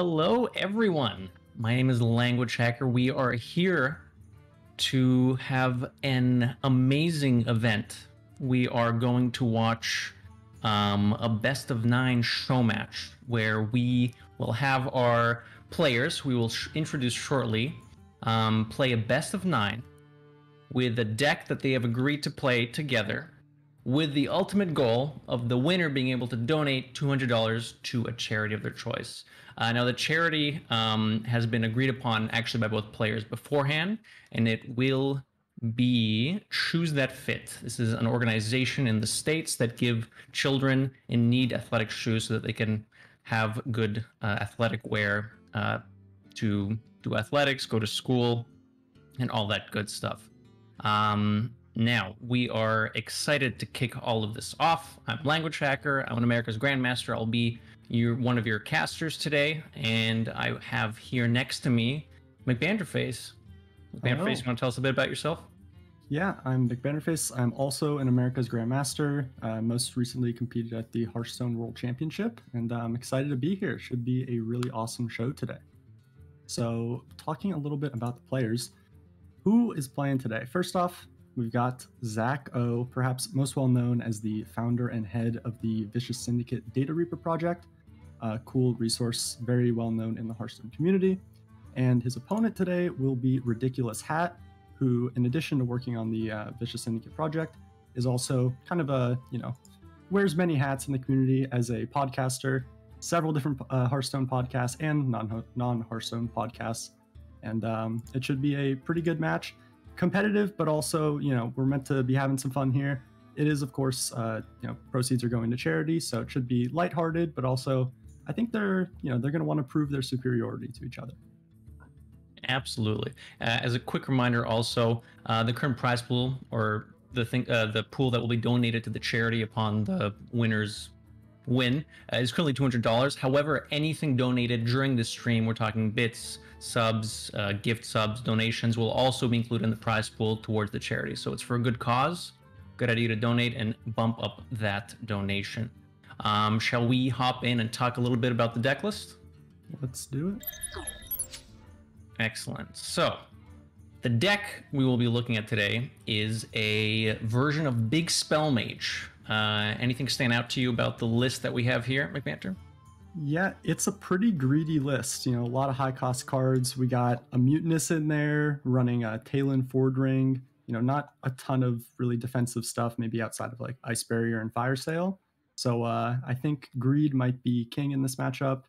Hello, everyone. My name is LanguageHacker. We are here to have an amazing event. We are going to watch a best of 9 show match where we will have our players, we will introduce shortly, play a best of 9 with a deck that they have agreed to play together, with the ultimate goal of the winner being able to donate $200 to a charity of their choice. Now, the charity has been agreed upon actually by both players beforehand, and it will be Shoes That Fit. This is an organization in the States that give children in need athletic shoes so that they can have good athletic wear to do athletics, go to school, and all that good stuff. Now, we are excited to kick all of this off. I'm LanguageHacker. I'm an America's Grandmaster. I'll be one of your casters today, and I have here next to me McBanterFace. McBanterFace, you want to tell us a bit about yourself? Yeah, I'm McBanterFace. I'm also an America's Grandmaster. Most recently competed at the Hearthstone World Championship, and I'm excited to be here. Should be a really awesome show today. So, talking a little bit about the players, who is playing today? First off, we've got Zacho, perhaps most well known as the founder and head of the Vicious Syndicate Data Reaper project. Cool resource, very well known in the Hearthstone community. And his opponent today will be RidiculousHat, who, in addition to working on the Vicious Syndicate project, is also kind of a, wears many hats in the community as a podcaster, several different Hearthstone podcasts and non-Hearthstone podcasts. And it should be a pretty good match. Competitive, but also, we're meant to be having some fun here. It is, of course, proceeds are going to charity, so it should be lighthearted, but also I think they're going to want to prove their superiority to each other. Absolutely. As a quick reminder, also, the current prize pool, or the pool that will be donated to the charity upon the winner's win, is currently $200. However, anything donated during this stream, we're talking bits, subs, gift subs, donations, will also be included in the prize pool towards the charity. So it's for a good cause. Good idea to donate and bump up that donation. Shall we hop in and talk a little bit about the deck list? Let's do it. Excellent. So, the deck we will be looking at today is a version of Big Spell Mage. Anything stand out to you about the list that we have here, McBanter? Yeah, it's a pretty greedy list. A lot of high-cost cards. We got a Mutinous in there, running a Talon Ford Ring. Not a ton of really defensive stuff, maybe outside of like Ice Barrier and Fire Sale. So I think Greed might be king in this matchup.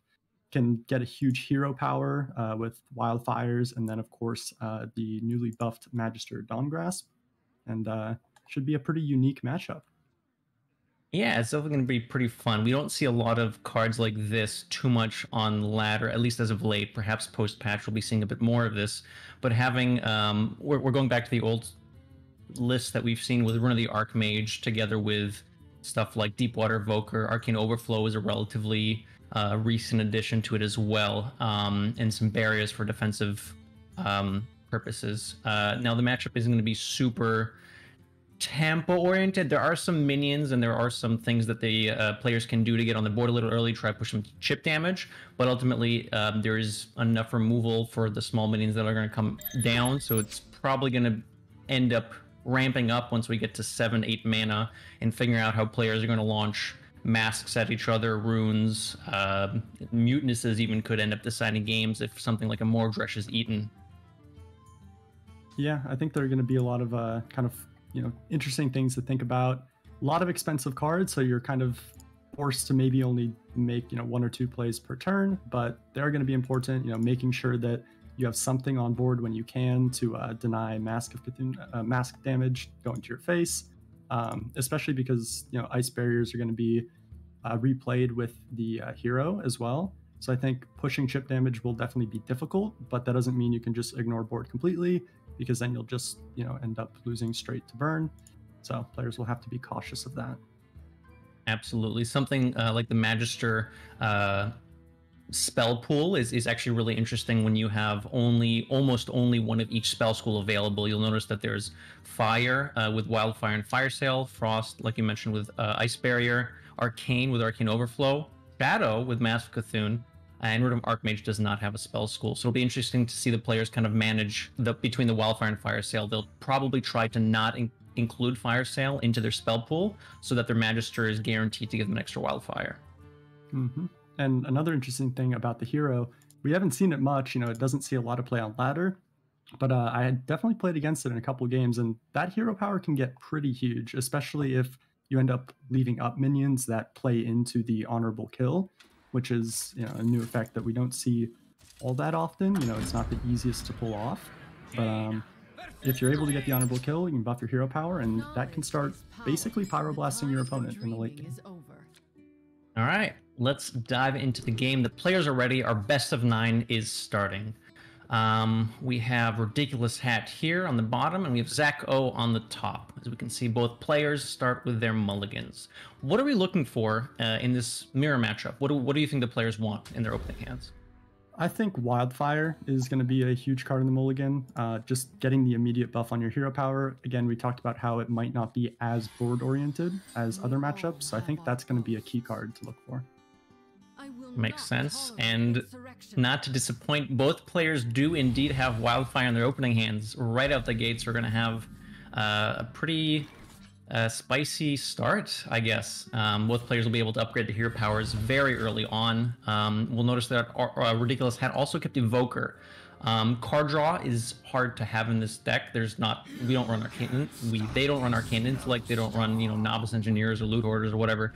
Can get a huge hero power with Wildfires, and then of course the newly buffed Magister Dawngrasp, and should be a pretty unique matchup. Yeah, it's definitely going to be pretty fun. We don't see a lot of cards like this too much on ladder, at least as of late. Perhaps post-patch we'll be seeing a bit more of this. But having, we're going back to the old list that we've seen with Rune of the Archmage, together with stuff like Deepwater Evoker. Arcane Overflow is a relatively recent addition to it as well, and some barriers for defensive purposes. Now, the matchup isn't going to be super tempo oriented. There are some minions and there are some things that the players can do to get on the board a little early, try to push some chip damage, but ultimately there is enough removal for the small minions that are going to come down, so it's probably going to end up ramping up once we get to 7-8 mana and figuring out how players are going to launch masks at each other, runes, Mutinuses even could end up deciding games if something like a Mordresh is eaten. Yeah, I think there are going to be a lot of kind of interesting things to think about. A lot of expensive cards, so you're kind of forced to maybe only make 1 or 2 plays per turn, but they're going to be important. Making sure that you have something on board when you can to deny mask damage going to your face, especially because ice barriers are going to be replayed with the hero as well. So I think pushing chip damage will definitely be difficult, but that doesn't mean you can just ignore board completely, because then you'll just end up losing straight to burn. So players will have to be cautious of that. Absolutely. Something like the Magister spell pool is actually really interesting when you have almost only one of each spell school available. You'll notice that there's Fire with Wildfire and Fire Sale, Frost, like you mentioned, with Ice Barrier, Arcane with Arcane Overflow, Shadow with Mask of Cthulhu, and Root of Archmage does not have a spell school. So it'll be interesting to see the players kind of manage between the Wildfire and Fire Sale. They'll probably try to not include Fire Sale into their spell pool so that their Magister is guaranteed to give them an extra Wildfire. Mm-hmm. And another interesting thing about the hero, we haven't seen it much. It doesn't see a lot of play on ladder, but I had definitely played against it in a couple games, and that hero power can get pretty huge, especially if you end up leaving up minions that play into the honorable kill, which is a new effect that we don't see all that often. It's not the easiest to pull off, but if you're able to get the honorable kill, you can buff your hero power, and that can start basically pyroblasting your opponent in the late game. All right, let's dive into the game. The players are ready. Our best of 9 is starting. We have RidiculousHat here on the bottom, and we have Zacho on the top. As we can see, both players start with their mulligans. What are we looking for in this mirror matchup? What do you think the players want in their opening hands? I think Wildfire is going to be a huge card in the mulligan. Just getting the immediate buff on your hero power. Again, we talked about how it might not be as board-oriented as other matchups, so I think that's going to be a key card to look for. Makes sense. And not to disappoint, both players do indeed have Wildfire in their opening hands. Right out the gates, we're going to have a pretty spicy start, I guess. Both players will be able to upgrade the hero powers very early on. We'll notice that RidiculousHat also kept Evoker. Card draw is hard to have in this deck. We don't run Arcane. They don't run Arcane Intellect. They don't run Novice Engineers or Loot Hoarders or whatever.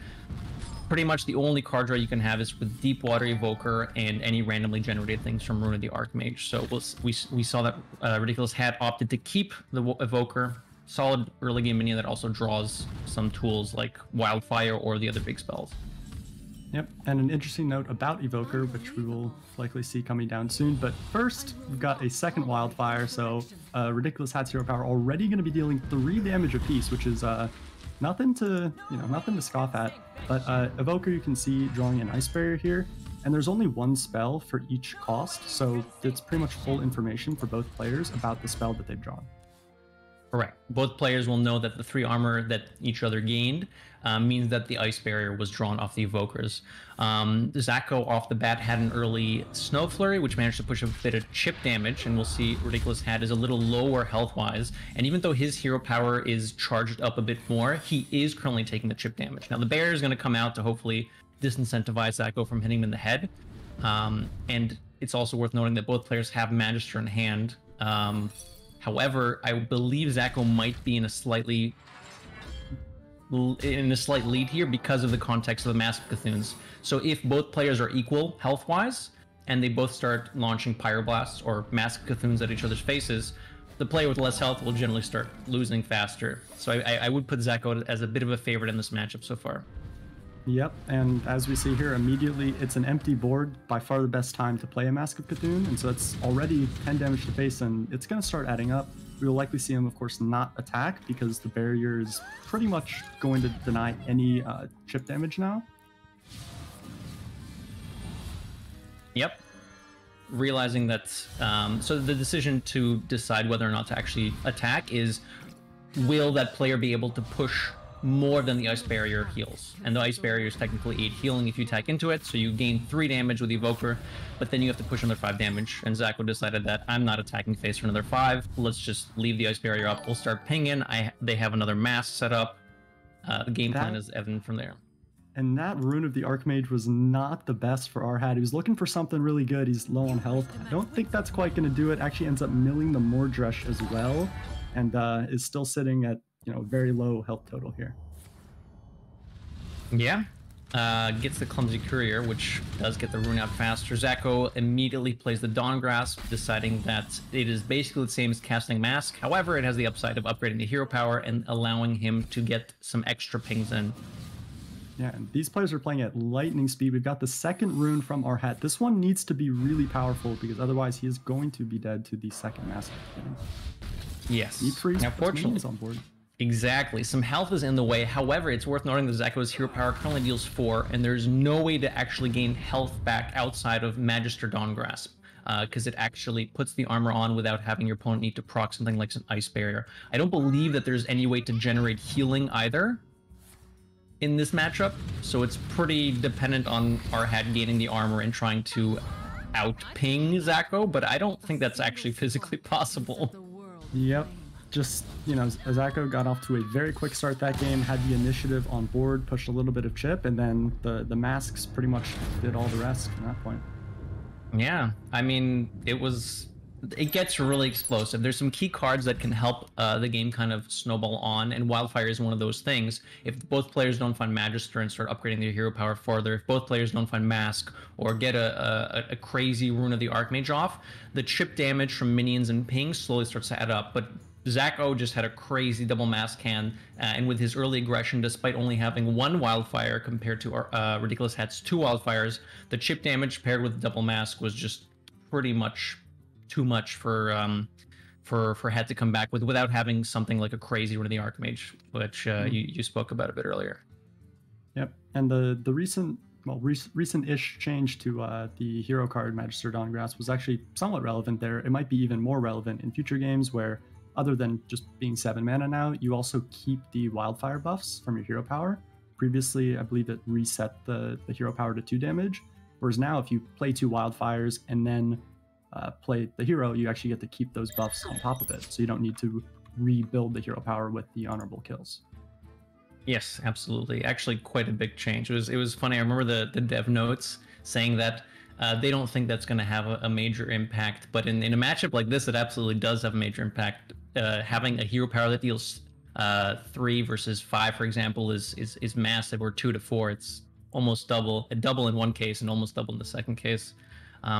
Pretty much the only card draw you can have is with Deepwater Evoker and any randomly generated things from Rune of the Archmage. So we saw that RidiculousHat opted to keep the Evoker. Solid early game minion that also draws some tools like Wildfire or the other big spells. Yep, and an interesting note about Evoker, which we will likely see coming down soon. But first, we've got a second Wildfire, so RidiculousHat's hero power already going to be dealing 3 damage apiece, which is nothing to scoff at. But Evoker, you can see drawing an Ice Barrier here, and there's only 1 spell for each cost, so it's pretty much full information for both players about the spell that they've drawn. Correct. Both players will know that the 3 armor that each other gained means that the Ice Barrier was drawn off the Evokers. Zacho off the bat had an early Snow Flurry, which managed to push a bit of chip damage, and we'll see RidiculousHat is a little lower health-wise. And even though his hero power is charged up a bit more, he is currently taking the chip damage. Now, the Barrier is going to come out to hopefully disincentivize Zacho from hitting him in the head. And it's also worth noting that both players have Magister in hand. However, I believe Zacho might be in a slight lead here because of the context of the Mask of Cthulhu's. So if both players are equal health-wise, and they both start launching Pyroblasts or Mask of Cthulhu's at each other's faces, the player with less health will generally start losing faster. So I would put Zacho as a bit of a favorite in this matchup so far. Yep, and as we see here, immediately it's an empty board, by far the best time to play a Mask of Cthulhu, and so it's already 10 damage to face, and it's going to start adding up. We will likely see him, of course, not attack, because the barrier is pretty much going to deny any chip damage now. Yep. Realizing that, so the decision to decide whether or not to actually attack is, will that player be able to push more than the Ice Barrier heals? And the Ice Barrier is technically 8 healing if you attack into it, so you gain 3 damage with Evoker, but then you have to push another 5 damage, and Zacho decided that I'm not attacking face for another 5, let's just leave the Ice Barrier up, we'll start pinging. They have another mask set up. The game plan is evident from there. And that Rune of the Archmage was not the best for our hat. He was looking for something really good. He's low on health. I don't think that's quite going to do it. Actually ends up milling the Mordresh as well, and is still sitting at very low health total here. Yeah. Gets the Clumsy Courier, which does get the rune out faster. Zacho immediately plays the Dawn Grasp, deciding that it is basically the same as casting Mask. However, it has the upside of upgrading the hero power and allowing him to get some extra pings in. Yeah, and these players are playing at lightning speed. We've got the second rune from our hat. This one needs to be really powerful, because otherwise he is going to be dead to the second Mask. Yes. Deep Freeze, now, fortunately, on board. Exactly. Some health is in the way. However, it's worth noting that Zacho's hero power currently deals 4, and there's no way to actually gain health back outside of Magister Dawn Grasp, because it actually puts the armor on without having your opponent need to proc something like an Ice Barrier. I don't believe that there's any way to generate healing either. in this matchup, so it's pretty dependent on RidiculousHat gaining the armor and trying to out-ping Zacho, but I don't think that's actually physically possible. Yep. Just, Zacho got off to a very quick start that game, had the initiative on board, pushed a little bit of chip, and then the masks pretty much did all the rest from that point. Yeah, I mean, it gets really explosive. There's some key cards that can help the game kind of snowball on, and Wildfire is one of those things. If both players don't find Magister and start upgrading their hero power further, if both players don't find Mask or get a crazy Rune of the Archmage off, the chip damage from minions and ping slowly starts to add up. But Zacho just had a crazy double Mask hand, and with his early aggression, despite only having one Wildfire compared to RidiculousHat's 2 Wildfires, the chip damage paired with double Mask was just pretty much too much for Hat to come back with without having something like a crazy Rune of the Archmage, which you spoke about a bit earlier. Yep, and the recent-ish change to the hero card Magister Dawngrasp was actually somewhat relevant there. It might be even more relevant in future games where, other than just being 7 mana now, you also keep the Wildfire buffs from your hero power. Previously, I believe it reset the hero power to 2 damage, whereas now if you play 2 Wildfires and then play the hero, you actually get to keep those buffs on top of it, so you don't need to rebuild the hero power with the honorable kills. Yes, absolutely. Actually, quite a big change. It was funny. I remember the dev notes saying that they don't think that's going to have a major impact, but in a matchup like this, it absolutely does have a major impact. Having a hero power that deals 3 versus 5, for example, is massive, or 2 to 4. It's almost double in one case and almost double in the second case.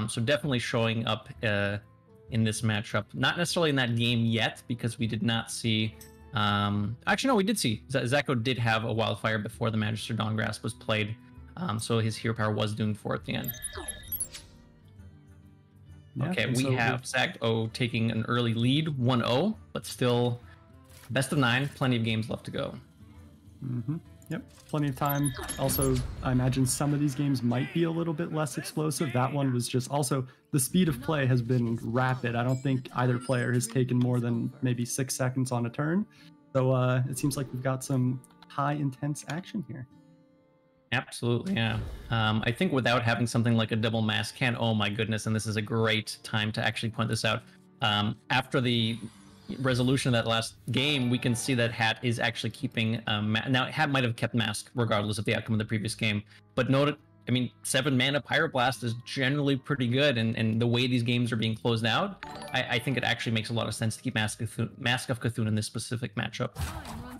So definitely showing up in this matchup. Not necessarily in that game yet, because we did not see... actually, no, we did see. Zacho did have a Wildfire before the Magister Dawngrasp was played, so his hero power was doing 4 at the end. Yeah, okay, we have Zacho taking an early lead, 1-0, but still best of 9, plenty of games left to go. Mm-hmm. Yep, plenty of time. Also, I imagine some of these games might be a little bit less explosive. That one was just also, the speed of play has been rapid. I don't think either player has taken more than maybe 6 seconds on a turn. So it seems like we've got some high intense action here. Absolutely, yeah. I think without having something like a double Mask can, oh my goodness, and this is a great time to actually point this out. After the resolution of that last game, we can see that Hat is actually keeping now Hat might have kept Mask regardless of the outcome of the previous game, but note, I mean, 7 mana Pyroblast is generally pretty good, and the way these games are being closed out, I think it actually makes a lot of sense to keep Mask of Cthulhu in this specific matchup.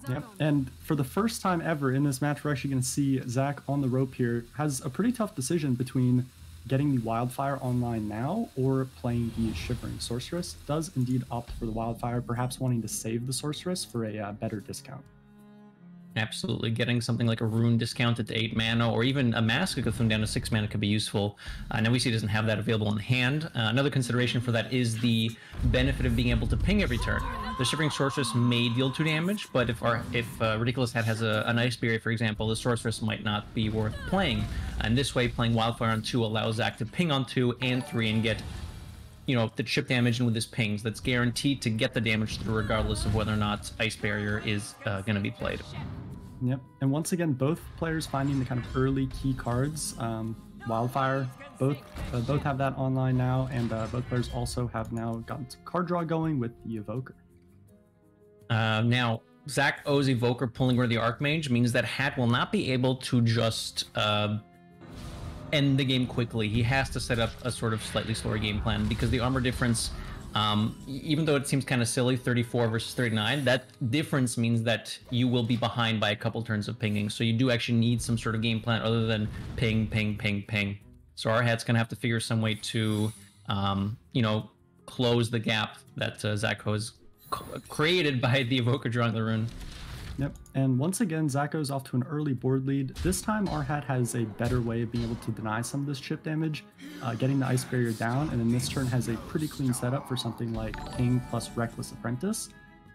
Yep, and for the first time ever in this match, we're actually going to see Zach on the rope here. Has a pretty tough decision between getting the Wildfire online now or playing the Shivering Sorceress. Does indeed opt for the Wildfire, perhaps wanting to save the Sorceress for a better discount. Absolutely, getting something like a Rune discounted to 8 mana, or even a Mask of Cthulhu down to 6 mana could be useful. Now we see it doesn't have that available in hand. Another consideration for that is the benefit of being able to ping every turn. The Shivering Sorceress may deal 2 damage, but if RidiculousHat has an Ice Barrier, for example, the Sorceress might not be worth playing. And this way, playing Wildfire on 2 allows Zach to ping on 2 and 3 and get, the chip damage in with his pings. That's guaranteed to get the damage through regardless of whether or not Ice Barrier is going to be played. Yep, and once again, both players finding the kind of early key cards. Wildfire, both have that online now, and both players also have now gotten some card draw going with the Evoker. Now, Zach owes Evoker pulling Rune of the Archmage means that Hat will not be able to just end the game quickly. He has to set up a sort of slightly slower game plan, because the armor difference, even though it seems kind of silly, 34 versus 39, that difference means that you will be behind by a couple turns of pinging. So you do actually need some sort of game plan other than ping, ping, ping, ping. So our Hat's gonna have to figure some way to, close the gap that Zacho has created by the Evoker drawing the rune. Yep, and once again, Zacho's off to an early board lead. This time, our Hat has a better way of being able to deny some of this chip damage, getting the Ice Barrier down, and in this turn has a pretty clean setup for something like Ping plus Reckless Apprentice.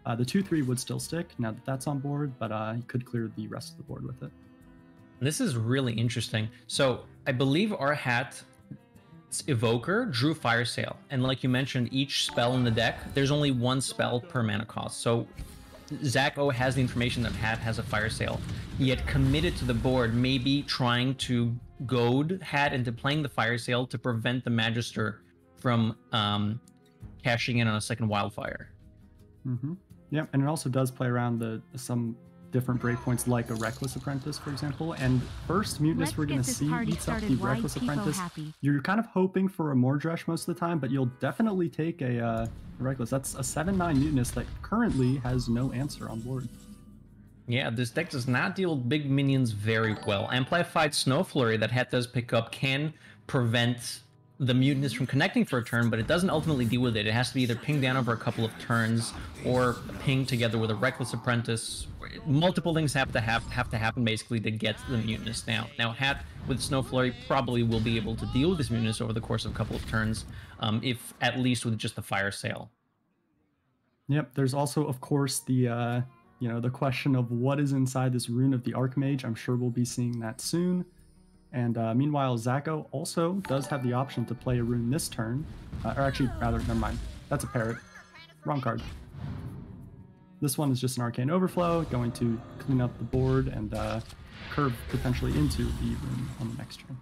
The 2/3 would still stick now that that's on board, but he could clear the rest of the board with it. This is really interesting. So I believe our Hat's Evoker drew Fire Sail, and like you mentioned, each spell in the deck, there's only 1 spell per mana cost. So Zacho has the information that Hat has a fire sale, yet committed to the board, maybe trying to goad Hat into playing the fire sale to prevent the Magister from cashing in on a second wildfire. Mm-hmm. Yeah, and it also does play around some different breakpoints, like a Reckless Apprentice, for example. And first Mutinous we're going to see eats up the Reckless Apprentice. You're kind of hoping for a Mordresh most of the time, but you'll definitely take a Reckless. That's a 7/9 Mutinous that currently has no answer on board. Yeah, this deck does not deal with big minions very well. Amplified Snow Flurry that Het does pick up can prevent the Mutinous from connecting for a turn, but it doesn't ultimately deal with it. It has to be either pinged down over a couple of turns or pinged together with a Reckless Apprentice. Multiple things have to happen basically to get the Mutinous down. Now, Hat with Snow Flurry probably will be able to deal with this Mutinous over the course of a couple of turns, if at least with just the Fire Sale. Yep, there's also, of course, the the question of what is inside this Rune of the Archmage. I'm sure we'll be seeing that soon. And meanwhile, Zacho also does have the option to play a rune this turn. Or actually, rather, never mind. That's a parrot. Wrong card. This one is just an Arcane Overflow, going to clean up the board and curve potentially into the rune on the next turn.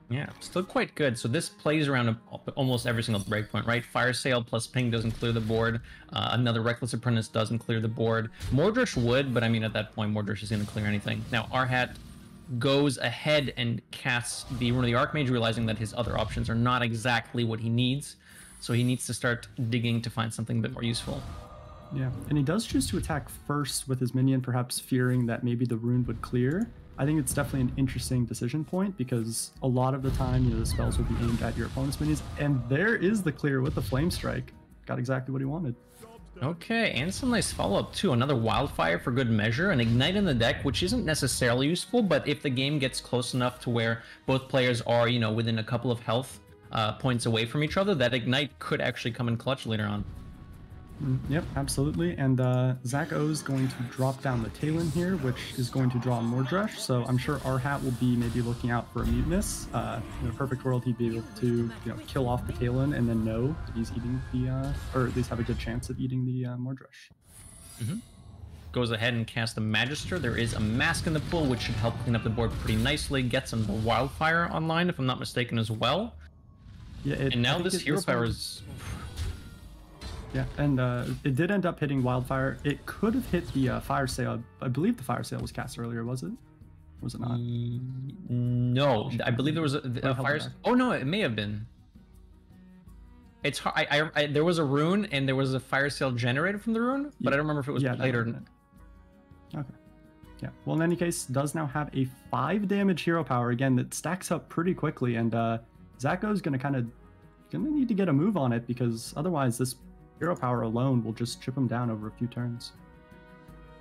Yeah, still quite good. So this plays around almost every single breakpoint, right? Fire Sale plus Ping doesn't clear the board. Another Reckless Apprentice doesn't clear the board. Mordresh would, but I mean, at that point, Mordresh is going to clear anything. Now, Hat goes ahead and casts the Rune of the Archmage, realizing that his other options are not exactly what he needs. So he needs to start digging to find something a bit more useful. Yeah, and he does choose to attack first with his minion, perhaps fearing that maybe the rune would clear. I think it's definitely an interesting decision point because a lot of the time, the spells will be aimed at your opponent's minions, and there is the clear with the Flame Strike. Got exactly what he wanted. Okay, and some nice follow-up too. Another Wildfire for good measure, an Ignite in the deck, which isn't necessarily useful, but if the game gets close enough to where both players are, within a couple of health points away from each other, that Ignite could actually come in clutch later on. Yep, absolutely. And Zacho is going to drop down the Talon here, which is going to draw Mordresh. So I'm sure Hat will be maybe looking out for a Mutinous. In a perfect world, he'd be able to kill off the Talon and then know that he's eating the, or at least have a good chance of eating the Mordresh. Goes ahead and casts the Magister. There is a Mask in the pool, which should help clean up the board pretty nicely. Gets some Wildfire online, if I'm not mistaken, as well. Yeah, and now this hero power is... Yeah, and it did end up hitting Wildfire. It could have hit the Fire Sale. I believe the Fire Sale was cast earlier, was it? Or was it not? No, I believe there was a Fire... Oh, no, it may have been. It's hard. There was a rune, and there was a Fire Sale generated from the rune, but I don't remember if it was played or not. Okay. Yeah, well, in any case, does now have a 5 damage hero power, again, that stacks up pretty quickly, and Zacho's going to need to get a move on it, because otherwise this hero power alone will just chip him down over a few turns.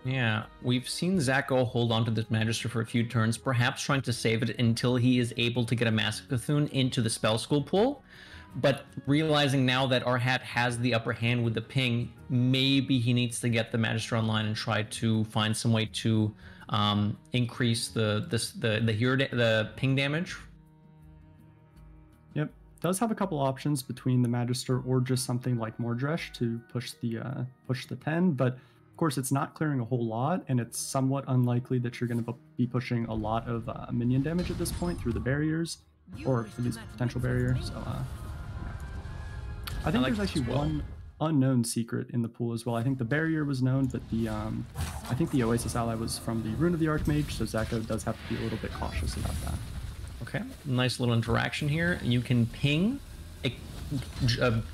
Yeah, we've seen Zacho hold on to this Magister for a few turns, perhaps trying to save it until he is able to get a Mask of Cthulhu into the Spell School pool. But realizing now that Hat has the upper hand with the ping, maybe he needs to get the Magister online and try to find some way to increase the ping damage. Yep. Does have a couple options between the Magister or just something like Mordresh to push the 10, but of course it's not clearing a whole lot, and it's somewhat unlikely that you're going to be pushing a lot of minion damage at this point through the barriers, or through these potential barriers. So I think there's actually one unknown secret in the pool as well. I think the barrier was known, but I think the Oasis ally was from the Rune of the Archmage, so Zacho does have to be a little bit cautious about that. Okay, nice little interaction here. You can ping,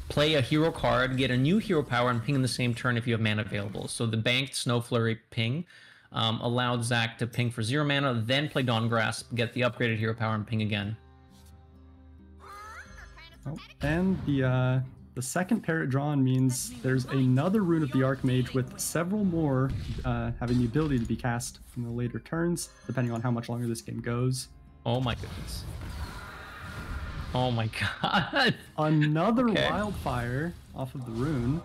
play a hero card, get a new hero power, and ping in the same turn if you have mana available. So the banked Snow Flurry ping allowed Zach to ping for 0 mana, then play Dawn Grasp, get the upgraded hero power, and ping again. Oh, and the second parrot drawn means there's another Rune of the Archmage with several more having the ability to be cast in the later turns, depending on how much longer this game goes. Oh my goodness. Oh my god. Another Wildfire off of the rune.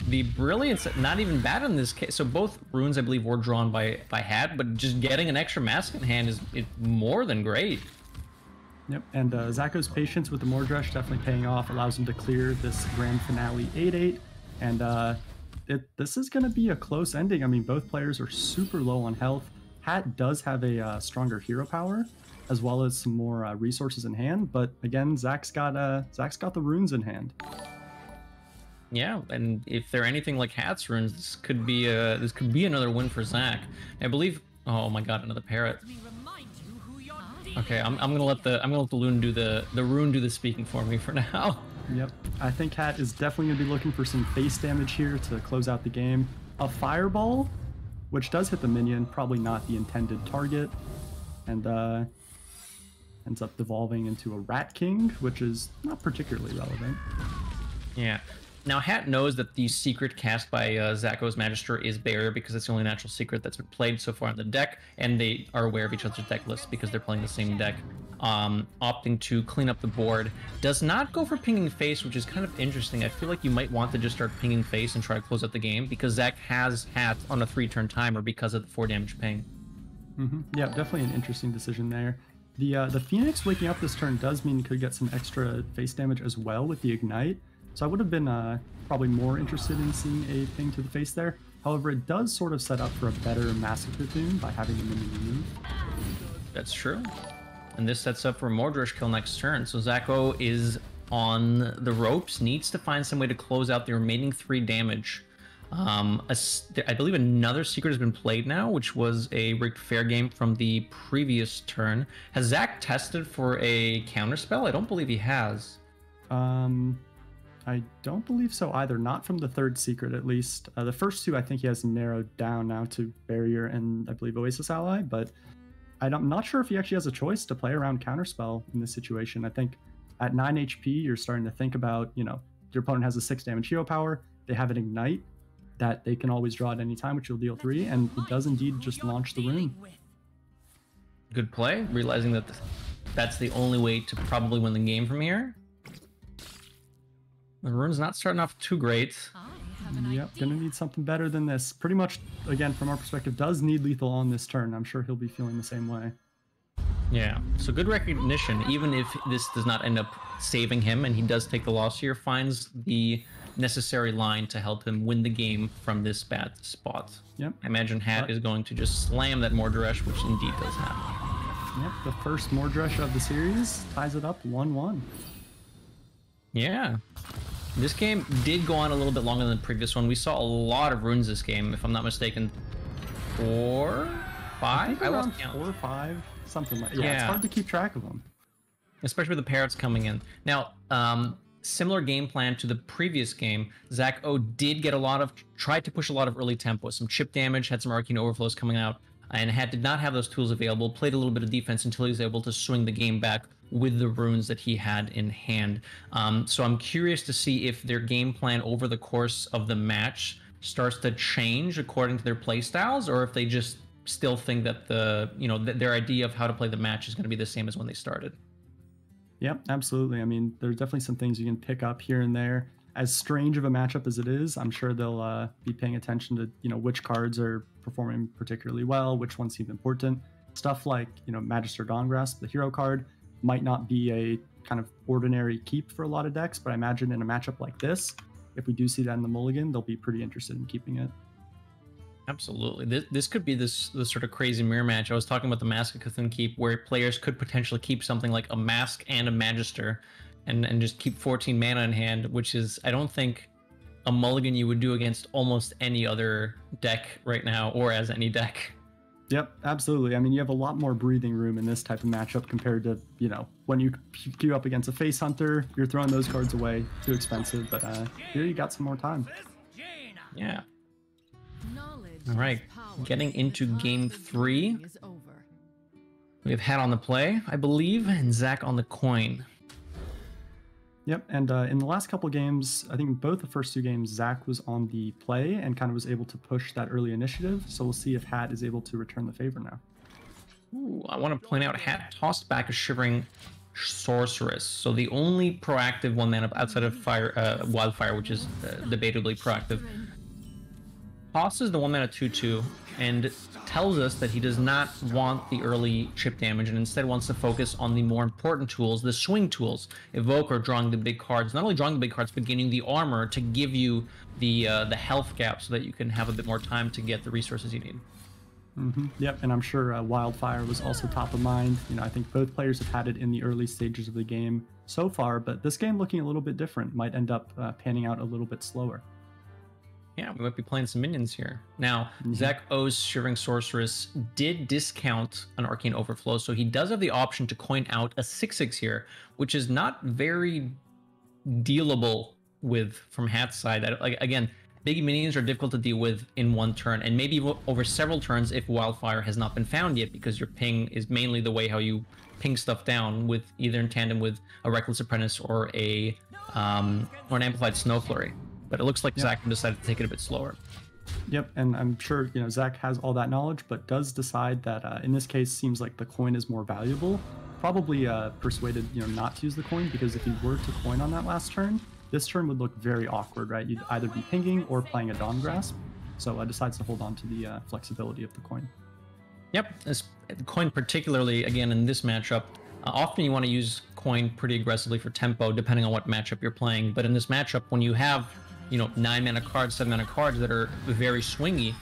The brilliance, not even bad in this case. So both runes, I believe, were drawn by Hat, but just getting an extra mask in hand is more than great. Yep, and Zacho's patience with the Mordresh definitely paying off, allows him to clear this grand finale 8/8, and This is going to be a close ending. I mean, both players are super low on health. Hat does have a stronger hero power, as well as some more resources in hand. But again, Zach's got the runes in hand. Yeah, and if they're anything like Hat's runes, this could be another win for Zach. I believe. Oh my God, another parrot. Okay, I'm gonna let the rune do the rune do the speaking for me for now. Yep, I think Hat is definitely gonna be looking for some face damage here to close out the game. A fireball, which does hit the minion, probably not the intended target, and ends up devolving into a Rat King, which is not particularly relevant. Yeah. Now, Hat knows that the secret cast by Zacho's Magister is Barrier because it's the only natural secret that's been played so far on the deck, and they are aware of each other's deck lists because they're playing the same deck. Opting to clean up the board. Does not go for pinging face, which is kind of interesting. I feel like you might want to just start pinging face and try to close out the game because Zach has Hat on a 3-turn timer because of the 4 damage ping. Yeah, definitely an interesting decision there. The Phoenix waking up this turn does mean you could get some extra face damage as well with the Ignite. So I would have been probably more interested in seeing a ping to the face there. However, it does sort of set up for a better Massacre Tune by having the minion removed. That's true. And this sets up for a Mordresh kill next turn. So Zacho is on the ropes, needs to find some way to close out the remaining 3 damage. I believe another secret has been played now, which was a rigged fair game from the previous turn. Has Zach tested for a counterspell? I don't believe he has. I don't believe so either, not from the 3rd secret at least. The first 2 I think he has narrowed down now to Barrier and I believe Oasis Ally, but I'm not sure if he actually has a choice to play around Counterspell in this situation. I think at 9 HP you're starting to think about, you know, your opponent has a 6 damage hero power, they have an Ignite that they can always draw at any time, which will deal 3, and it does indeed just launch the rune. Good play, realizing that that's the only way to probably win the game from here. The rune's not starting off too great. Yep, gonna need something better than this. Pretty much, again, from our perspective, does need lethal on this turn. I'm sure he'll be feeling the same way. Yeah, so good recognition. Even if this does not end up saving him and he does take the loss here, finds the necessary line to help him win the game from this bad spot. Yep. I imagine Hat is going to just slam that Mordresh, which indeed does happen. Yep, the first Mordresh of the series ties it up 1-1. Yeah. This game did go on a little bit longer than the previous one. We saw a lot of runes this game, if I'm not mistaken. 4, 5? I lost count. 4 or 5, something like that. Yeah, it's hard to keep track of them. Especially with the parrots coming in. Now, similar game plan to the previous game, Zacho did get tried to push a lot of early tempo, some chip damage, had some Arcane Overflows coming out, and did not have those tools available, played a little bit of defense until he was able to swing the game back with the runes that he had in hand. So I'm curious to see if their game plan over the course of the match starts to change according to their play styles, or if they just still think that their idea of how to play the match is going to be the same as when they started. Yep, absolutely. I mean, there's definitely some things you can pick up here and there. As strange of a matchup as it is, I'm sure they'll be paying attention to which cards are performing particularly well, which ones seem important. Stuff like Magister Dawngrasp, the hero card, might not be a kind of ordinary keep for a lot of decks, but I imagine in a matchup like this, if we do see that in the mulligan, they'll be pretty interested in keeping it. Absolutely. This could be this sort of crazy mirror match. I was talking about the Mask of Cthulhu keep, where players could potentially keep something like a Mask and a Magister and just keep 14 mana in hand, which is, I don't think, a mulligan you would do against almost any other deck right now, or as any deck. Yep, absolutely. I mean, you have a lot more breathing room in this type of matchup compared to, when you queue up against a Face Hunter, you're throwing those cards away, too expensive, but here you got some more time. Yeah. All right, getting into game 3. We have Hat on the play, I believe, and Zach on the coin. Yep, and in the last couple games, I think both the first 2 games, Zach was on the play and kind of was able to push that early initiative. So we'll see if Hat is able to return the favor now. Ooh, I want to point out Hat tossed back a Shivering Sorceress. So the only proactive 1 mana outside of Wildfire, which is debatably proactive. tosses the 1-mana 2/2 and tells us that he does not want the early chip damage and instead wants to focus on the more important tools, the swing tools, evoke or drawing the big cards. Not only drawing the big cards, but gaining the armor to give you the health gap so that you can have a bit more time to get the resources you need. Yep, and I'm sure Wildfire was also top of mind. You know, I think both players have had it in the early stages of the game so far, but this game looking a little bit different might end up panning out a little bit slower. Yeah, we might be playing some minions here. Now, Zacho's Shivering Sorceress did discount an Arcane Overflow, so he does have the option to coin out a 6/6 here, which is not very dealable with from Hat's side. Like, again, big minions are difficult to deal with in one turn, and maybe over several turns if Wildfire has not been found yet, because your ping is mainly the way how you ping stuff down, with either in tandem with a Reckless Apprentice or an Amplified Snow Flurry. But it looks like Zacho decided to take it a bit slower. Yep, and I'm sure Zach has all that knowledge, but does decide that in this case seems like the coin is more valuable. Probably persuaded not to use the coin, because if he were to coin on that last turn, this turn would look very awkward, right? You'd either be pinging or playing a Dawn Grasp. So decides to hold on to the flexibility of the coin. Yep, this coin particularly, again, in this matchup, often you want to use coin pretty aggressively for tempo, depending on what matchup you're playing. But in this matchup, when you have 9-mana cards, 7-mana cards that are very swingy,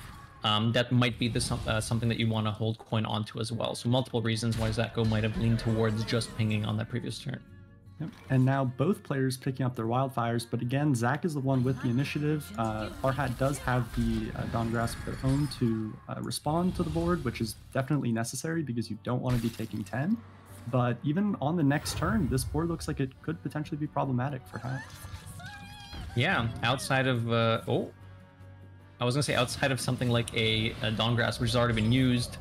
that might be something that you want to hold coin onto as well. So multiple reasons why Zacho might have leaned towards just pinging on that previous turn. Yep. And now both players picking up their Wildfires, but again, Zach is the one with the initiative. RidiculousHat does have the Dawn Grasp of their own to respond to the board, which is definitely necessary because you don't want to be taking 10. But even on the next turn, this board looks like it could potentially be problematic for Hat. Yeah, outside of I was gonna say outside of something like a Dawn Grasp, which has already been used,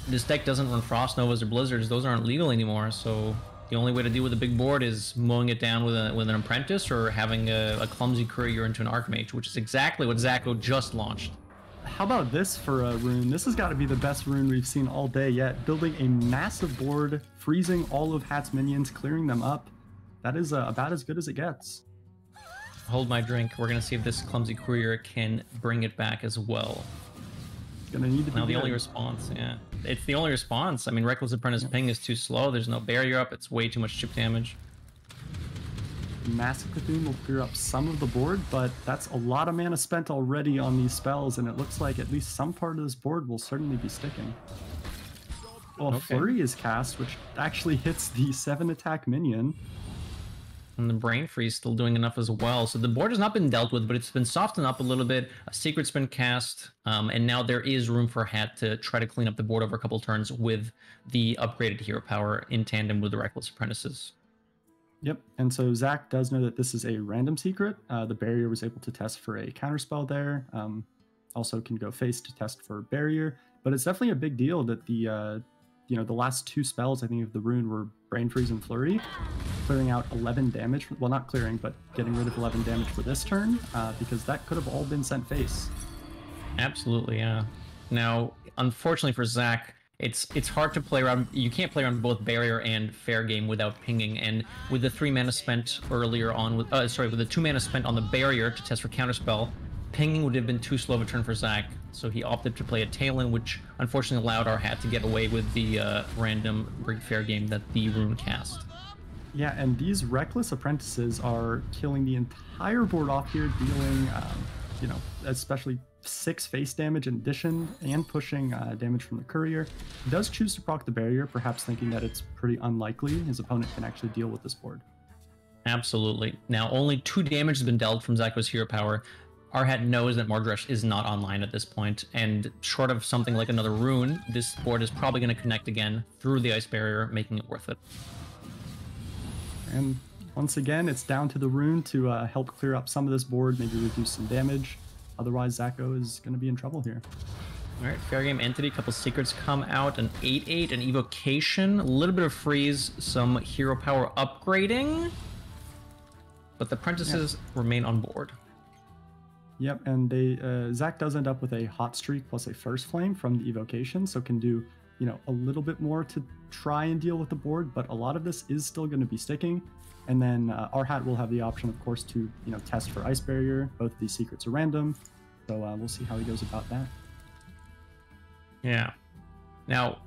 this deck doesn't run Frost Novas or Blizzards. Those aren't legal anymore, so the only way to deal with a big board is mowing it down with an Apprentice or having a clumsy courier into an Archmage, which is exactly what Zacho just launched. How about this for a rune? This has got to be the best rune we've seen all day yet. Building a massive board, freezing all of Hat's minions, clearing them up. That is about as good as it gets. Hold my drink. We're gonna see if this clumsy courier can bring it back as well. Gonna need to be now the only response, yeah, it's the only response. I mean, Reckless Apprentice ping is too slow. There's no barrier up. It's way too much chip damage. Massive Cthulhu will clear up some of the board, but that's a lot of mana spent already on these spells, and it looks like at least some part of this board will certainly be sticking. Well, Flurry is cast, which actually hits the 7-attack minion. And the Brain Freeze still doing enough as well. So the board has not been dealt with, but it's been softened up a little bit. A Secret's been cast, and now there is room for Hat to try to clean up the board over a couple turns with the upgraded hero power in tandem with the Reckless Apprentices. Yep, and so Zach does know that this is a random secret. The barrier was able to test for a counterspell there. Also can go face to test for barrier, but it's definitely a big deal that the last two spells, I think, of the rune were Brain Freeze and Flurry, clearing out 11 damage. Well, not clearing, but getting rid of 11 damage for this turn, because that could have all been sent face. Absolutely, yeah. Now, unfortunately for Zach, it's hard to play around. You can't play around both barrier and fair game without pinging. And with the 3 mana spent earlier on, with the 2 mana spent on the barrier to test for counterspell, pinging would have been too slow of a turn for Zach. So he opted to play a Talon, which unfortunately allowed our Hat to get away with the random rigged fair game that the rune cast. Yeah, and these Reckless Apprentices are killing the entire board off here, dealing, especially 6 face damage in addition, and pushing damage from the courier. He does choose to proc the barrier, perhaps thinking that it's pretty unlikely his opponent can actually deal with this board. Absolutely. Now, only 2 damage has been dealt from Zacho's hero power. Our Hat knows that Mordresh is not online at this point, and short of something like another rune, this board is probably going to connect again through the ice barrier, making it worth it. And once again, it's down to the rune to help clear up some of this board, maybe reduce some damage. Otherwise, Zacho is going to be in trouble here. All right, fair game entity, a couple secrets come out, an 8/8, an evocation, a little bit of freeze, some hero power upgrading, but the apprentices remain on board. Yep, and Zach does end up with a hot streak plus a first flame from the evocation, so can do a little bit more to try and deal with the board, but a lot of this is still going to be sticking. And then our Hat will have the option, of course, to test for ice barrier. Both of these secrets are random. So we'll see how he goes about that. Yeah. Now,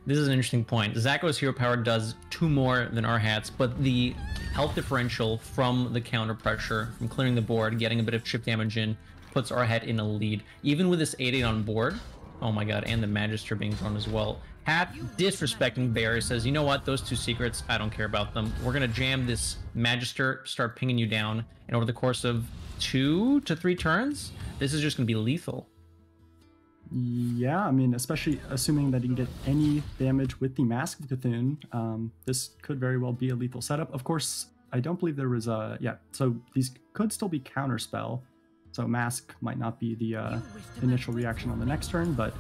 this is an interesting point. Zacho's hero power does 2 more than our hats, but the health differential from the counter pressure, from clearing the board, getting a bit of chip damage in, puts our hat in a lead. Even with this 8-8 on board, oh my god, and the Magister being thrown as well. Hat, disrespecting Barry, says, you know what, those 2 secrets, I don't care about them. We're going to jam this Magister, start pinging you down, and over the course of 2 to 3 turns, this is just going to be lethal. Yeah, I mean, especially assuming that you can get any damage with the Mask of Cthulhu, this could very well be a lethal setup. Of course, I don't believe there was a... Yeah, so these could still be counterspell, so Mask might not be the initial reaction on the next turn, but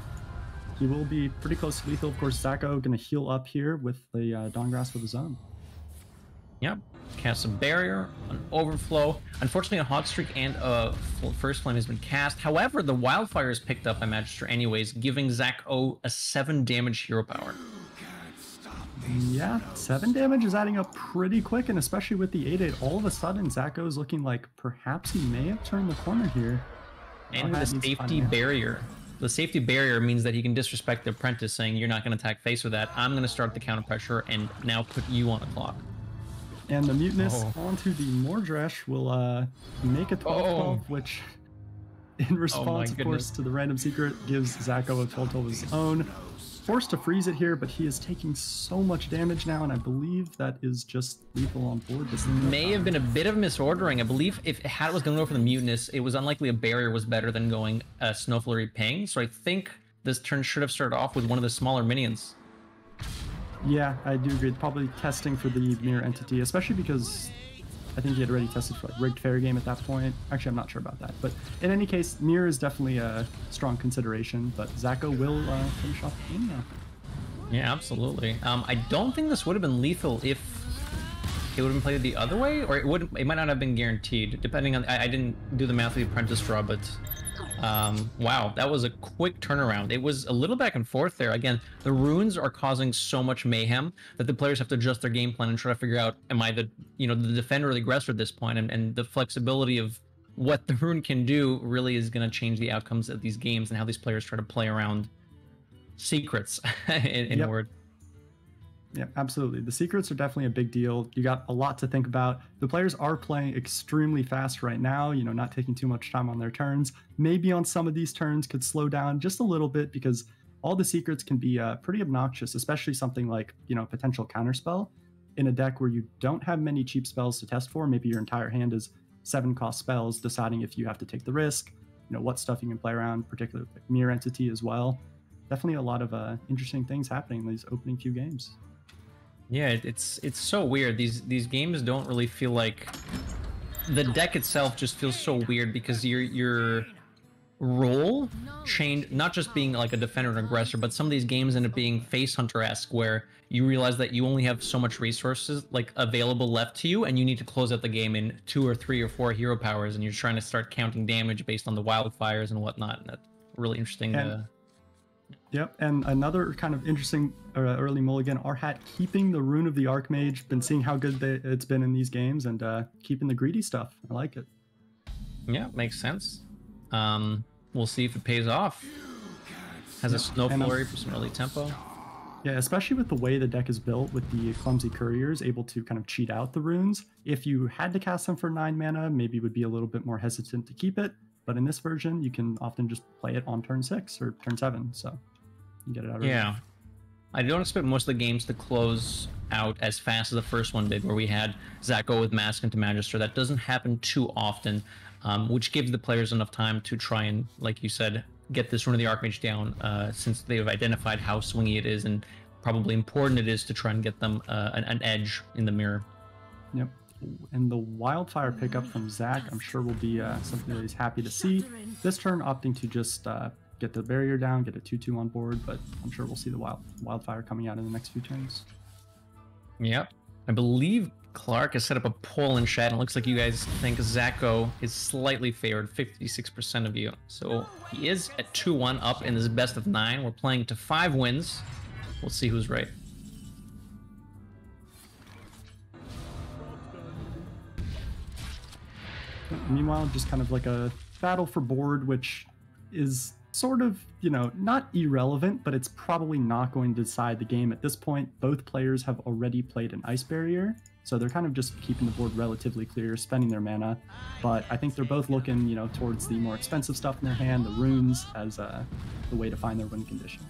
he will be pretty close to lethal. Of course, Zacho going to heal up here with the Dawn Grasp of his own. Yep. Cast a barrier, an overflow. Unfortunately, a hot streak and a first flame has been cast. However, the wildfire is picked up by Magister anyways, giving Zacho a 7 damage hero power. Yeah, 7 damage is adding up pretty quick, and especially with the 8-8, all of a sudden Zacho is looking like perhaps he may have turned the corner here. And the safety barrier. The safety barrier means that he can disrespect the apprentice, saying, you're not going to attack face with that. I'm going to start the counter pressure and now put you on the clock. And the Mutinous onto the Mordresh will make a 12-12, which, in response, of course, to the random secret, gives Zacho a 12-12 of his own. Forced to freeze it here, but he is taking so much damage now, and I believe that is just lethal on board. This may have been a bit of misordering. I believe if Hat was going to go for the Mutinous, it was unlikely a barrier was better than going a Snowflurry Ping, so I think this turn should have started off with one of the smaller minions. Yeah, I do agree. Probably testing for the mirror entity, especially because I think he had already tested for like rigged fair game at that point. Actually, I'm not sure about that. But in any case, mirror is definitely a strong consideration, but Zacho will finish off the game now. Yeah, absolutely. I don't think this would have been lethal if it would have been played the other way, or it might not have been guaranteed, depending on... I didn't do the math of the apprentice draw, but... wow, that was a quick turnaround. It was a little back and forth there. Again, the runes are causing so much mayhem that the players have to adjust their game plan and try to figure out, am I the defender or the aggressor at this point? And the flexibility of what the rune can do really is going to change the outcomes of these games and how these players try to play around secrets, in a word. Yeah, absolutely. The secrets are definitely a big deal. You got a lot to think about. The players are playing extremely fast right now, not taking too much time on their turns. Maybe on some of these turns could slow down just a little bit because all the secrets can be pretty obnoxious, especially something like, potential counterspell in a deck where you don't have many cheap spells to test for. Maybe your entire hand is 7-cost spells, deciding if you have to take the risk, what stuff you can play around, particularly like Mirror Entity as well. Definitely a lot of interesting things happening in these opening few games. Yeah, it's so weird. These games don't really feel like... The deck itself just feels so weird because your role changed, not just being like a defender and aggressor, but some of these games end up being face hunter-esque where you realize that you only have so much resources like available left to you and you need to close out the game in 2 or 3 or 4 hero powers and you're trying to start counting damage based on the wildfires and whatnot. And that's really interesting. Yep, and another kind of interesting early mulligan, our hat keeping the Rune of the Archmage. Been seeing how good it's been in these games and keeping the greedy stuff. I like it. Yeah, makes sense. We'll see if it pays off. Has a Snow Flurry for some early tempo. Yeah, especially with the way the deck is built with the Clumsy Couriers able to kind of cheat out the runes. If you had to cast them for 9 mana, maybe would be a little bit more hesitant to keep it. But in this version, you can often just play it on turn 6 or turn 7, so you get it out early. Yeah. I don't expect most of the games to close out as fast as the first one did, where we had Zacho with Mask into Magister. That doesn't happen too often, which gives the players enough time to try and, like you said, get this Rune of the Archmage down, since they've identified how swingy it is and probably important it is to try and get them an edge in the mirror. Yep. And the Wildfire pickup from Zach, I'm sure will be something that he's happy to see. This turn opting to just get the barrier down, get a 2/2 on board, but I'm sure we'll see the Wildfire coming out in the next few turns. Yep. I believe Clark has set up a poll in chat, and it looks like you guys think Zacho is slightly favored, 56% of you. So he is at 2-1 up in this best of 9. We're playing to 5 wins. We'll see who's right. Meanwhile, just kind of like a battle for board, which is sort of, you know, not irrelevant, but it's probably not going to decide the game at this point. Both players have already played an ice barrier, so they're kind of just keeping the board relatively clear, spending their mana. But I think they're both looking, you know, towards the more expensive stuff in their hand, the runes, as the way to find their win condition.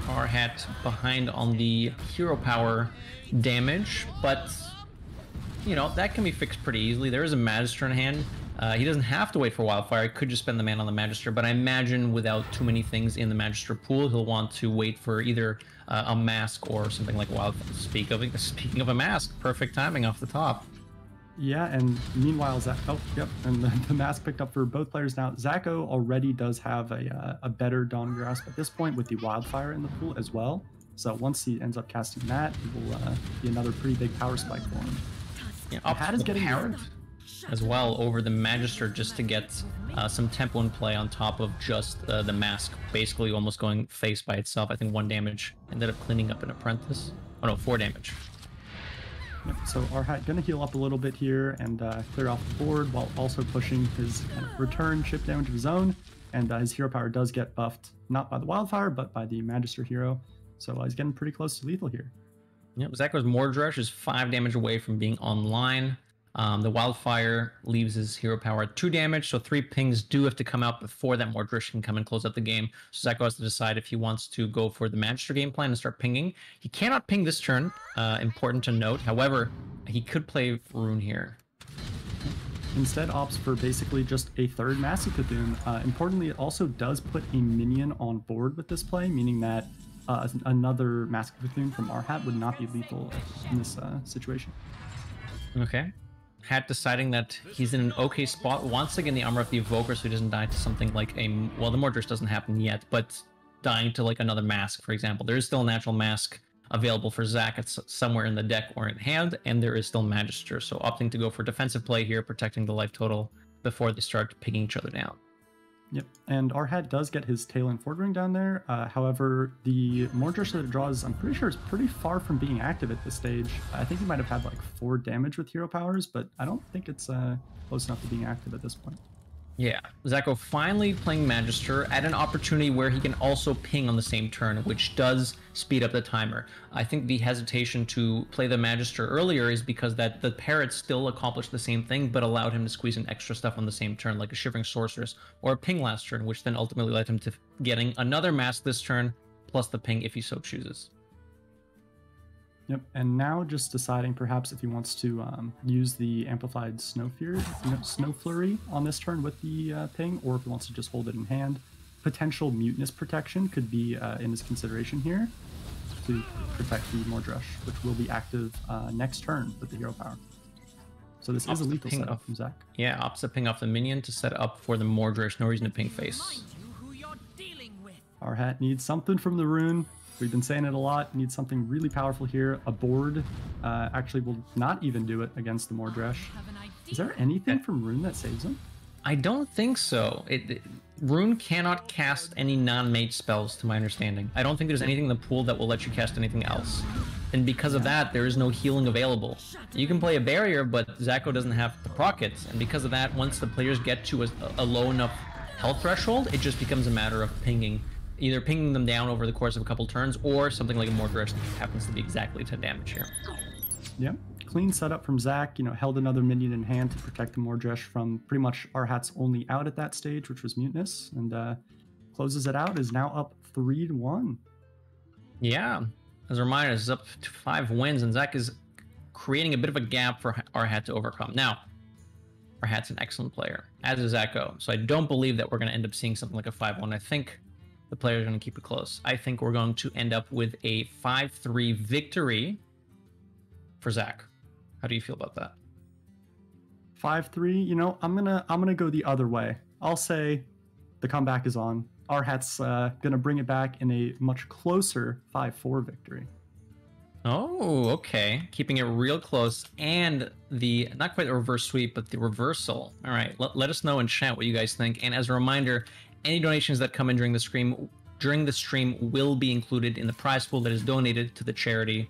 RHat behind on the hero power damage, but you know, that can be fixed pretty easily. There is a Magister in hand. He doesn't have to wait for Wildfire. He could just spend the mana on the Magister, but I imagine without too many things in the Magister pool, he'll want to wait for either a Mask or something like Wildfire. Speaking of a Mask, perfect timing off the top. Yeah, and meanwhile, oh, yep, and the Mask picked up for both players now. Zacho already does have a better Dawn Grasp at this point with the Wildfire in the pool as well. So once he ends up casting that, it will be another pretty big power spike for him. Yeah, Hat is getting hard as well over the Magister just to get some tempo in play on top of just the Mask, basically almost going face by itself. I think 1 damage ended up cleaning up an Apprentice. Oh no, 4 damage. Yep, so RHat gonna heal up a little bit here and clear off the board while also pushing his kind of return chip damage of his own. And his hero power does get buffed, not by the Wildfire, but by the Magister hero. So he's getting pretty close to lethal here. Yep, Zacho's Mordresh is 5 damage away from being online. The Wildfire leaves his hero power at 2 damage, so 3 pings do have to come out before that Mordresh can come and close out the game. So Zacho has to decide if he wants to go for the Magister game plan and start pinging. He cannot ping this turn, important to note. However, he could play Rune here. Instead opts for basically just a 3rd Massive Cthulhu. Importantly, it also does put a minion on board with this play, meaning that another Massive Cthulhu from RHat would not be lethal in this situation. Okay. Hat deciding that he's in an okay spot. Once again, the Armor of the Evoker, so he doesn't die to something like a... Well, the Mordresh doesn't happen yet, but dying to like another Mask, for example. There is still a natural Mask available for Zach. It's somewhere in the deck or in hand, and there is still Magister. So opting to go for defensive play here, protecting the life total before they start picking each other down. Yep, and RHat does get his Tail and Ford Ring down there. However, the Mordresh that it draws, I'm pretty sure is pretty far from being active at this stage. I think he might have had like 4 damage with hero powers, but I don't think it's close enough to being active at this point. Yeah, Zacho finally playing Magister at an opportunity where he can also ping on the same turn, which does speed up the timer. I think the hesitation to play the Magister earlier is because that the Parrot still accomplished the same thing, but allowed him to squeeze in extra stuff on the same turn, like a Shivering Sorceress or a ping last turn, which then ultimately led him to getting another Mask this turn, plus the ping if he so chooses. Yep, and now just deciding perhaps if he wants to use the amplified Snow Flurry on this turn with the ping, or if he wants to just hold it in hand. Potential Mutinous Protection could be in his consideration here to protect the Mordresh, which will be active next turn with the hero power. So this is a lethal setup from Zach. Yeah, opposite ping off the minion to set up for the Mordresh. No reason to ping face. RHat needs something from the rune. We've been saying it a lot. Needs something really powerful here. A board actually will not even do it against the Mordresh. Is there anything from Rune that saves him? I don't think so. Rune cannot cast any non-mage spells, to my understanding. I don't think there's anything in the pool that will let you cast anything else. And because of that, there is no healing available. You can play a barrier, but Zacho doesn't have the prockets. And because of that, once the players get to a low enough health threshold, it just becomes a matter of pinging. Either pinging them down over the course of a couple turns, or something like a Mordresh that happens to be exactly 10 damage here. Yep, clean setup from Zach. You know, held another minion in hand to protect the Mordresh from pretty much RHat's only out at that stage, which was Mutinous, and closes it out. Is now up 3-1. Yeah, as a reminder, this is up to 5 wins, and Zach is creating a bit of a gap for RHat to overcome. Now, RHat's an excellent player, as is Zacho, so I don't believe that we're going to end up seeing something like a 5-1. I think the players are going to keep it close. I think we're going to end up with a 5-3 victory for Zach. How do you feel about that? 5-3. You know, I'm gonna go the other way. I'll say the comeback is on. RHat's gonna bring it back in a much closer 5-4 victory. Oh, okay. Keeping it real close, and the not quite the reverse sweep, but the reversal. All right, let us know in chat what you guys think. And as a reminder, any donations that come in during the stream will be included in the prize pool that is donated to the charity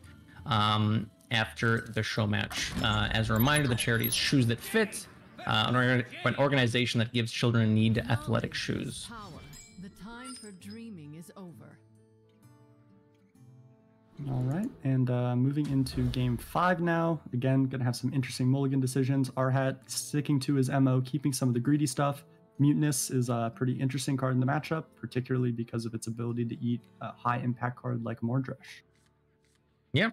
after the show match. As a reminder, the charity is Shoes That Fit. an organization that gives children in need athletic shoes. Power. The time for dreaming is over. All right, and moving into game 5 now. Again, gonna have some interesting mulligan decisions. RidiculousHat sticking to his MO, keeping some of the greedy stuff. Mutinous is a pretty interesting card in the matchup, particularly because of its ability to eat a high impact card like Mordresh. Yeah.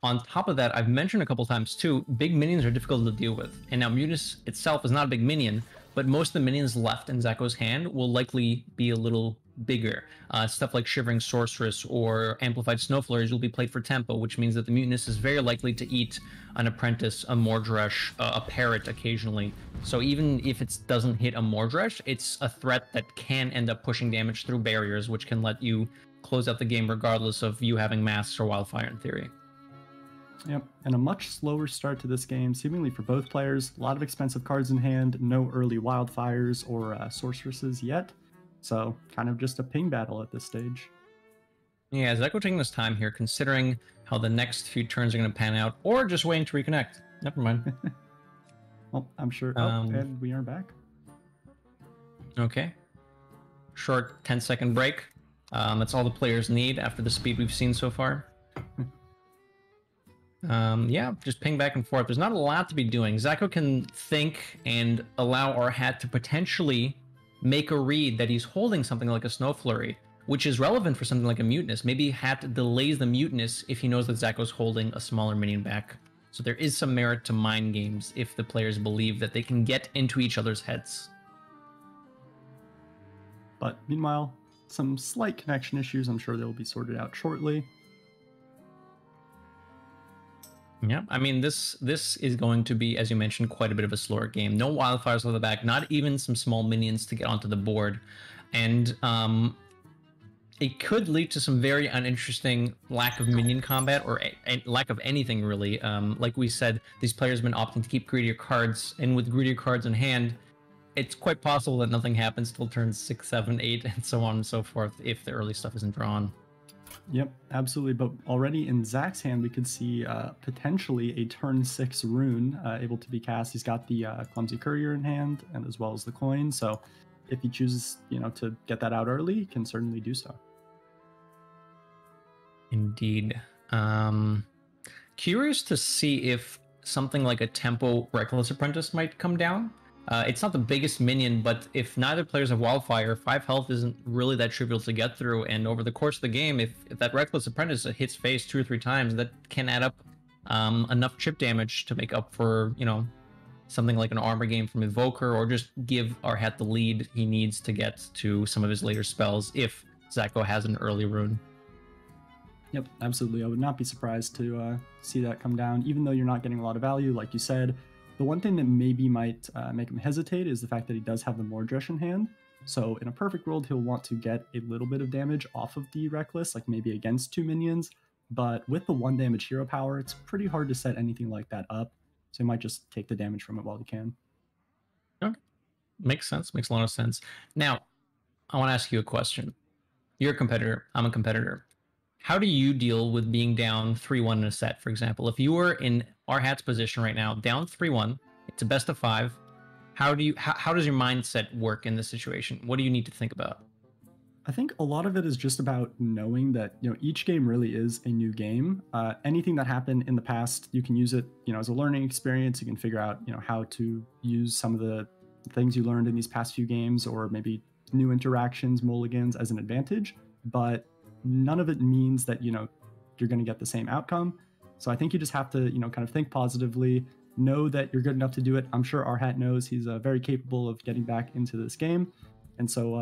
On top of that, I've mentioned a couple times too, big minions are difficult to deal with. And now Mutinous itself is not a big minion, but most of the minions left in Zacho's hand will likely be a little bigger. Stuff like Shivering Sorceress or Amplified Snow Flurries will be played for tempo, which means that the Mutinous is very likely to eat an Apprentice, a Mordresh, a Parrot occasionally. So even if it doesn't hit a Mordresh, it's a threat that can end up pushing damage through barriers, which can let you close out the game regardless of you having Masks or Wildfire in theory. Yep, and a much slower start to this game, seemingly for both players. A lot of expensive cards in hand, no early Wildfires or Sorceresses yet. So kind of just a ping battle at this stage. Yeah, Zacho taking this time here, considering how the next few turns are going to pan out, or just waiting to reconnect. Never mind. Well, I'm sure. And we are back. Okay. Short 10-second break. That's all the players need after the speed we've seen so far. Yeah, just ping back and forth. There's not a lot to be doing. Zacho can think and allow our hat to potentially make a read that he's holding something like a Snow Flurry, which is relevant for something like a Mutinous. Maybe Hat delays the Mutinous if he knows that Zacho's holding a smaller minion back. So there is some merit to mind games if the players believe that they can get into each other's heads. But meanwhile, some slight connection issues. I'm sure they will be sorted out shortly. Yeah, I mean, this is going to be, as you mentioned, quite a bit of a slower game. No Wildfires on the back, not even some small minions to get onto the board. And it could lead to some very uninteresting lack of minion combat or lack of anything, really. Like we said, these players have been opting to keep greedier cards, and with greedier cards in hand, it's quite possible that nothing happens till turns 6, 7, 8, and so on and so forth if the early stuff isn't drawn. Yep, absolutely. But already in Zach's hand, we could see potentially a turn 6 rune able to be cast. He's got the Clumsy Courier in hand, and as well as the coin. So if he chooses, to get that out early, he can certainly do so. Indeed. Curious to see if something like a Tempo Reckless Apprentice might come down. It's not the biggest minion, but if neither players have Wildfire, 5 health isn't really that trivial to get through, and over the course of the game, if that Reckless Apprentice hits face 2 or 3 times, that can add up enough chip damage to make up for, something like an armor game from Evoker, or just give our hat the lead he needs to get to some of his later spells if Zacho has an early rune. Yep, absolutely. I would not be surprised to see that come down, even though you're not getting a lot of value, like you said. The one thing that maybe might make him hesitate is the fact that he does have the Mordresh in hand. So in a perfect world, he'll want to get a little bit of damage off of the Reckless, like maybe against 2 minions. But with the 1 damage hero power, it's pretty hard to set anything like that up. So he might just take the damage from it while he can. Okay. Makes sense. Makes a lot of sense. Now, I want to ask you a question. You're a competitor. I'm a competitor. How do you deal with being down 3-1 in a set, for example? If you were in our hat's position right now, down 3-1, it's a best of 5. How does your mindset work in this situation? What do you need to think about? I think a lot of it is just about knowing that each game really is a new game. Anything that happened in the past, you can use it as a learning experience. You can figure out how to use some of the things you learned in these past few games, or maybe new interactions, mulligans, as an advantage. But none of it means that you're going to get the same outcome. So I think you just have to kind of think positively, know that you're good enough to do it. I'm sure our hat knows he's very capable of getting back into this game, and so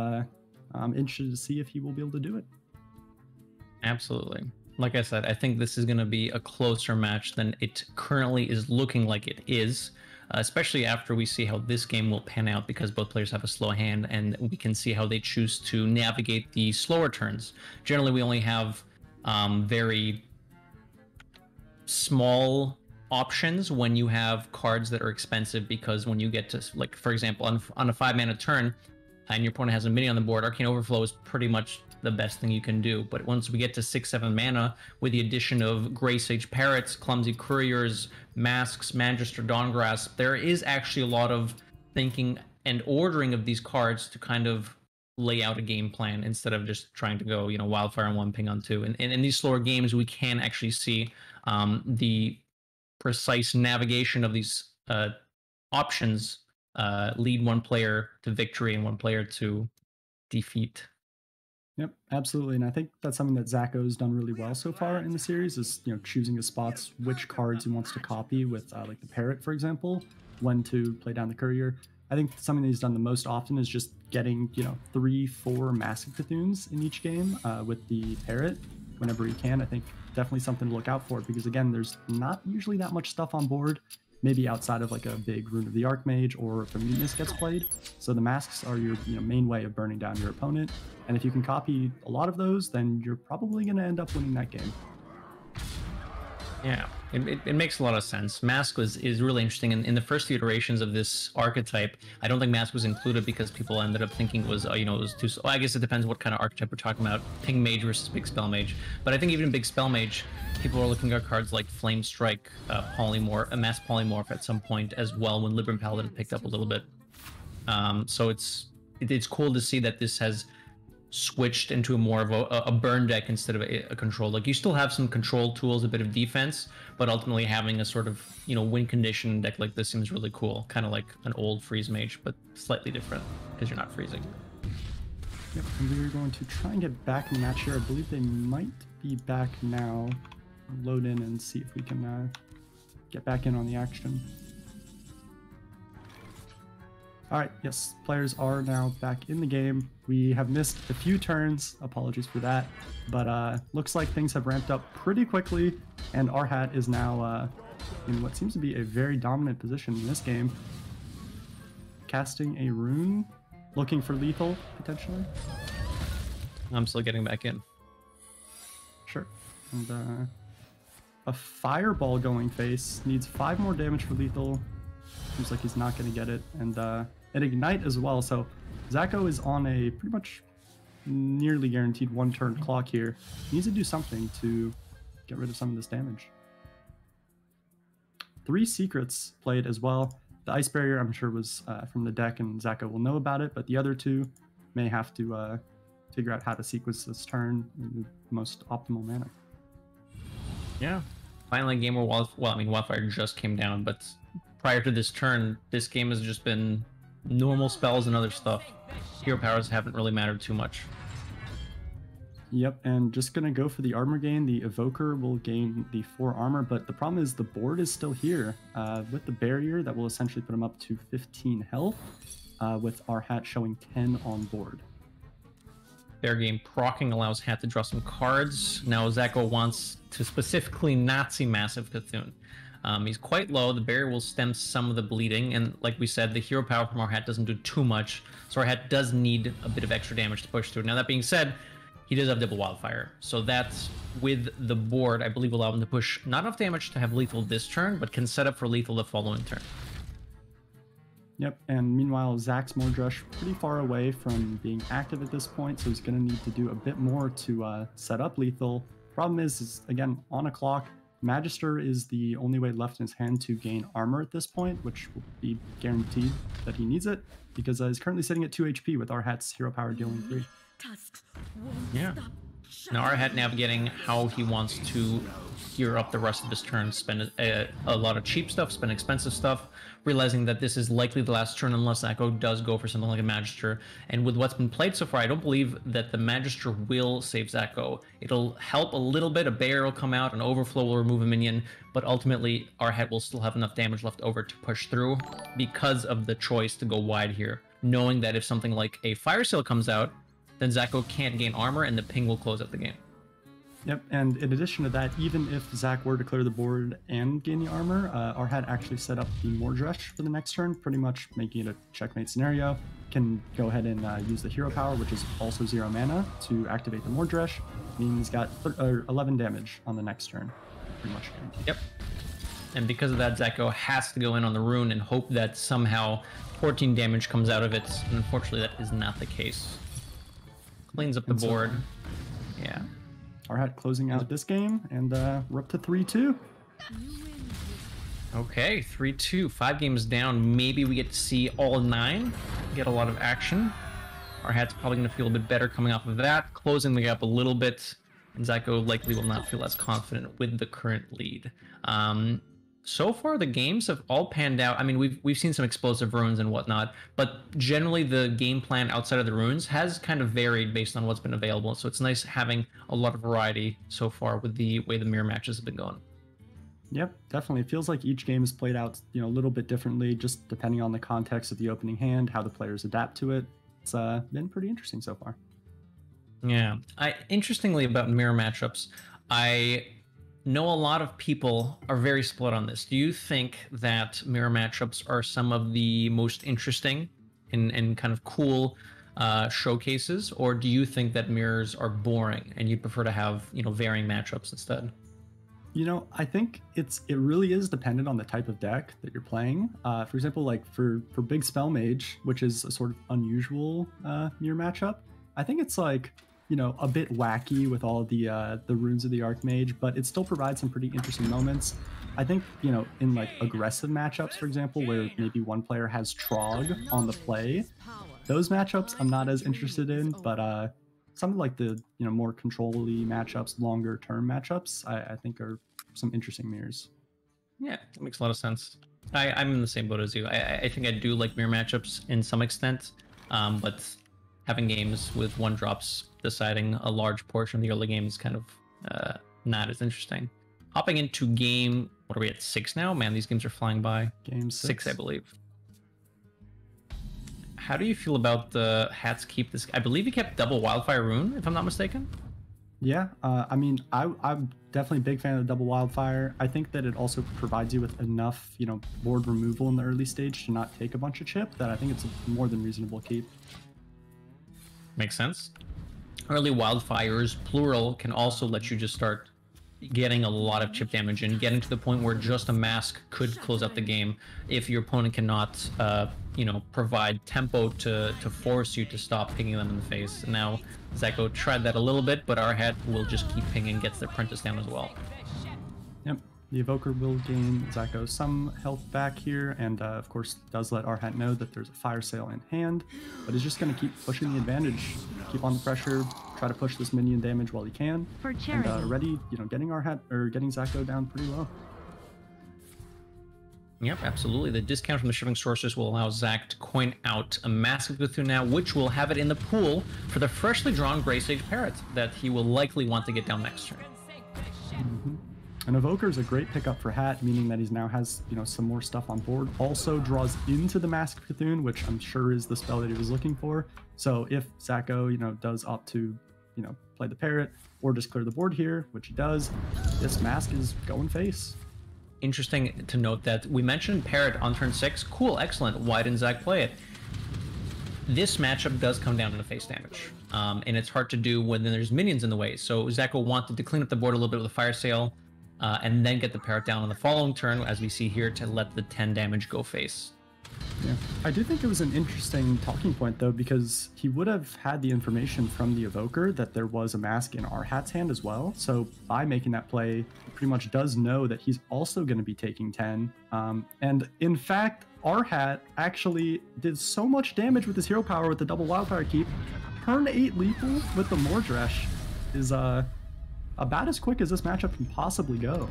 I'm interested to see if he will be able to do it. Absolutely. Like I said, I think this is going to be a closer match than it currently is looking like it is, especially after we see how this game will pan out, because both players have a slow hand, and we can see how they choose to navigate the slower turns. Generally, we only have very small options when you have cards that are expensive, because when you get to, like, for example, on a 5-mana turn, and your opponent has a minion on the board, Arcane Overflow is pretty much the best thing you can do. But once we get to 6-7 mana, with the addition of Grey Sage Parrots, Clumsy Couriers, Masks, Magister, Dawngrasp, there is actually a lot of thinking and ordering of these cards to kind of lay out a game plan instead of just trying to go, wildfire on one, ping on two. And in these slower games, we can actually see the precise navigation of these options lead one player to victory and one player to defeat. Yep, absolutely. And I think that's something that Zacho's done really well so far in the series is, choosing his spots, which cards he wants to copy with like the Parrot, for example, when to play down the Courier. I think something that he's done the most often is just getting, 3-4 Massive Cthulhu's in each game with the Parrot whenever he can. I think definitely something to look out for because, again, there's not usually that much stuff on board, maybe outside of like a big Rune of the Archmage or if a Mutinous gets played. So the masks are your main way of burning down your opponent. And if you can copy a lot of those, then you're probably going to end up winning that game. Yeah, it makes a lot of sense. Mask is really interesting. In the first few iterations of this archetype, I don't think Mask was included because people ended up thinking it was, it was too... I guess it depends what kind of archetype we're talking about. Ping Mage versus Big Spell Mage. But I think even in Big Spell Mage, people are looking at cards like Flame Strike, Polymorph, a Mass Polymorph at some point as well when Libram Paladin picked up a little bit. So it's cool to see that this has switched into more of a burn deck instead of a control. Like you still have some control tools, a bit of defense, but ultimately having a sort of win condition deck like this seems really cool. Kind of like an old Freeze Mage, but slightly different because you're not freezing. Yep, and we're going to try and get back in the match here. I believe they might be back now. Load in and see if we can get back in on the action. All right, yes, players are now back in the game. We have missed a few turns, apologies for that, but looks like things have ramped up pretty quickly, and RHAT is now in what seems to be a very dominant position in this game. Casting a rune, looking for lethal, potentially. I'm still getting back in. Sure. And a fireball going face, needs 5 more damage for lethal. Seems like he's not going to get it, and an ignite as well. So Zacho is on a pretty much nearly guaranteed 1-turn clock here. He needs to do something to get rid of some of this damage. 3 secrets played as well. The ice barrier I'm sure was from the deck and Zacho will know about it, but the other 2 may have to figure out how to sequence this turn in the most optimal manner. Yeah, finally a game where Wildfire just came down, but prior to this turn, this game has just been normal spells and other stuff. Hero powers haven't really mattered too much. Yep, and just gonna go for the armor gain. The Evoker will gain the 4 armor, but the problem is the board is still here. With the barrier, that will essentially put him up to 15 health, with our hat showing 10 on board. Fair game proccing allows Hat to draw some cards. Now Zacho wants to specifically not see Massive Cthulhu. He's quite low. The barrier will stem some of the bleeding, and like we said, the hero power from our hat doesn't do too much, so our hat does need a bit of extra damage to push through. Now that being said, he does have double wildfire, so that's with the board, I believe, will allow him to push not enough damage to have lethal this turn, but can set up for lethal the following turn. Yep, and meanwhile, Zach's Mordrush pretty far away from being active at this point, so he's going to need to do a bit more to set up lethal. Problem is again, on a clock, Magister is the only way left in his hand to gain armor at this point, which will be guaranteed that he needs it, because he's currently sitting at 2 HP with our hat's hero power dealing 3. Yeah. Now our hat navigating how he wants to gear up the rest of his turn, spend a lot of cheap stuff, spend expensive stuff, realizing that this is likely the last turn unless Zacho does go for something like a Magister. And with what's been played so far, I don't believe that the Magister will save Zacho. It'll help a little bit, a bear will come out, an overflow will remove a minion, but ultimately our hat will still have enough damage left over to push through because of the choice to go wide here, knowing that if something like a Fire Seal comes out, then Zacho can't gain armor and the ping will close out the game. Yep, and in addition to that, even if Zach were to clear the board and gain the armor, our hat actually set up the Mordrush for the next turn, pretty much making it a checkmate scenario. Can go ahead and use the hero power, which is also 0 mana, to activate the Mordrush, meaning he's got 11 damage on the next turn, pretty much guaranteed. Yep. And because of that, Zacho has to go in on the rune and hope that somehow 14 damage comes out of it. And unfortunately, that is not the case. Cleans up the And so, board. Yeah. RidiculousHat closing out this game, and we're up to 3-2. Okay, 3-2. 5 games down. Maybe we get to see all 9. Get a lot of action. RidiculousHat's probably going to feel a bit better coming off of that. Closing the gap a little bit. And Zacho likely will not feel as confident with the current lead. So far, the games have all panned out. I mean, we've seen some explosive runes and whatnot, but generally the game plan outside of the runes has kind of varied based on what's been available. So it's nice having a lot of variety so far with the way the mirror matches have been going. Yep, definitely. It feels like each game is played out, a little bit differently, just depending on the context of the opening hand, how the players adapt to it. It's been pretty interesting so far. Yeah. Interestingly about mirror matchups, I know a lot of people are very split on this. Do you think that mirror matchups are some of the most interesting and kind of cool showcases, or do you think that mirrors are boring and you prefer to have varying matchups instead? I think it really is dependent on the type of deck that you're playing. For example, like for Big Spell Mage, which is a sort of unusual mirror matchup, I think it's like a bit wacky with all the runes of the Archmage, but it still provides some pretty interesting moments. I think, in like aggressive matchups, for example, where maybe one player has Trog on the play, those matchups I'm not as interested in, but some of like the, more control-y matchups, longer term matchups, I think are some interesting mirrors. Yeah, that makes a lot of sense. I'm in the same boat as you. I think I do like mirror matchups in some extent, but having games with one drops deciding a large portion of the early game is kind of not as interesting. Hopping into game, what are we at, 6 now? Man, these games are flying by. Game 6, I believe. How do you feel about the Hats keep this? I believe he kept double Wildfire Rune, if I'm not mistaken. Yeah, I mean, I'm definitely a big fan of double Wildfire. I think that it also provides you with enough, board removal in the early stage to not take a bunch of chip, that I think it's a more than reasonable keep. Makes sense. Early Wildfires, plural, can also let you just start getting a lot of chip damage and getting to the point where just a mask could close out the game if your opponent cannot provide tempo to force you to stop pinging them in the face. And now Zacho tried that a little bit, but RidiculousHat will just keep pinging, gets their Apprentice down as well. Yep, the Evoker will gain Zacho some health back here, and of course does let RidiculousHat know that there's a Fire Sale in hand, but he's just going to keep pushing the advantage, keep on the pressure, try to push this minion damage while he can, and already getting getting Zacho down pretty low. Yep, absolutely. The discount from the Shifting Sorceress will allow Zach to coin out a Mask of Cthulhu now, which will have it in the pool for the freshly drawn Grey Sage Parrot that he will likely want to get down next turn. Mm-hmm. An Evoker is a great pickup for Hat, meaning that he now has some more stuff on board. Also draws into the Mask of Cthulhu, which I'm sure is the spell that he was looking for. So if Zacho does opt to play the Parrot or just clear the board here, which he does, this Mask is going face. Interesting to note that we mentioned Parrot on turn 6. Cool, excellent. Why didn't Zach play it? This matchup does come down to face damage, and it's hard to do when there's minions in the way. So Zacho wanted to clean up the board a little bit with a Fire Sale, and then get the Parrot down on the following turn, as we see here, to let the 10 damage go face. Yeah, I do think it was an interesting talking point, though, because he would have had the information from the Evoker that there was a mask in RidiculousHat's hand as well. So by making that play, he pretty much does know that he's also going to be taking 10. And in fact, RidiculousHat actually did so much damage with his hero power with the double Wildfire keep. Turn 8 lethal with the Mordresh is about as quick as this matchup can possibly go.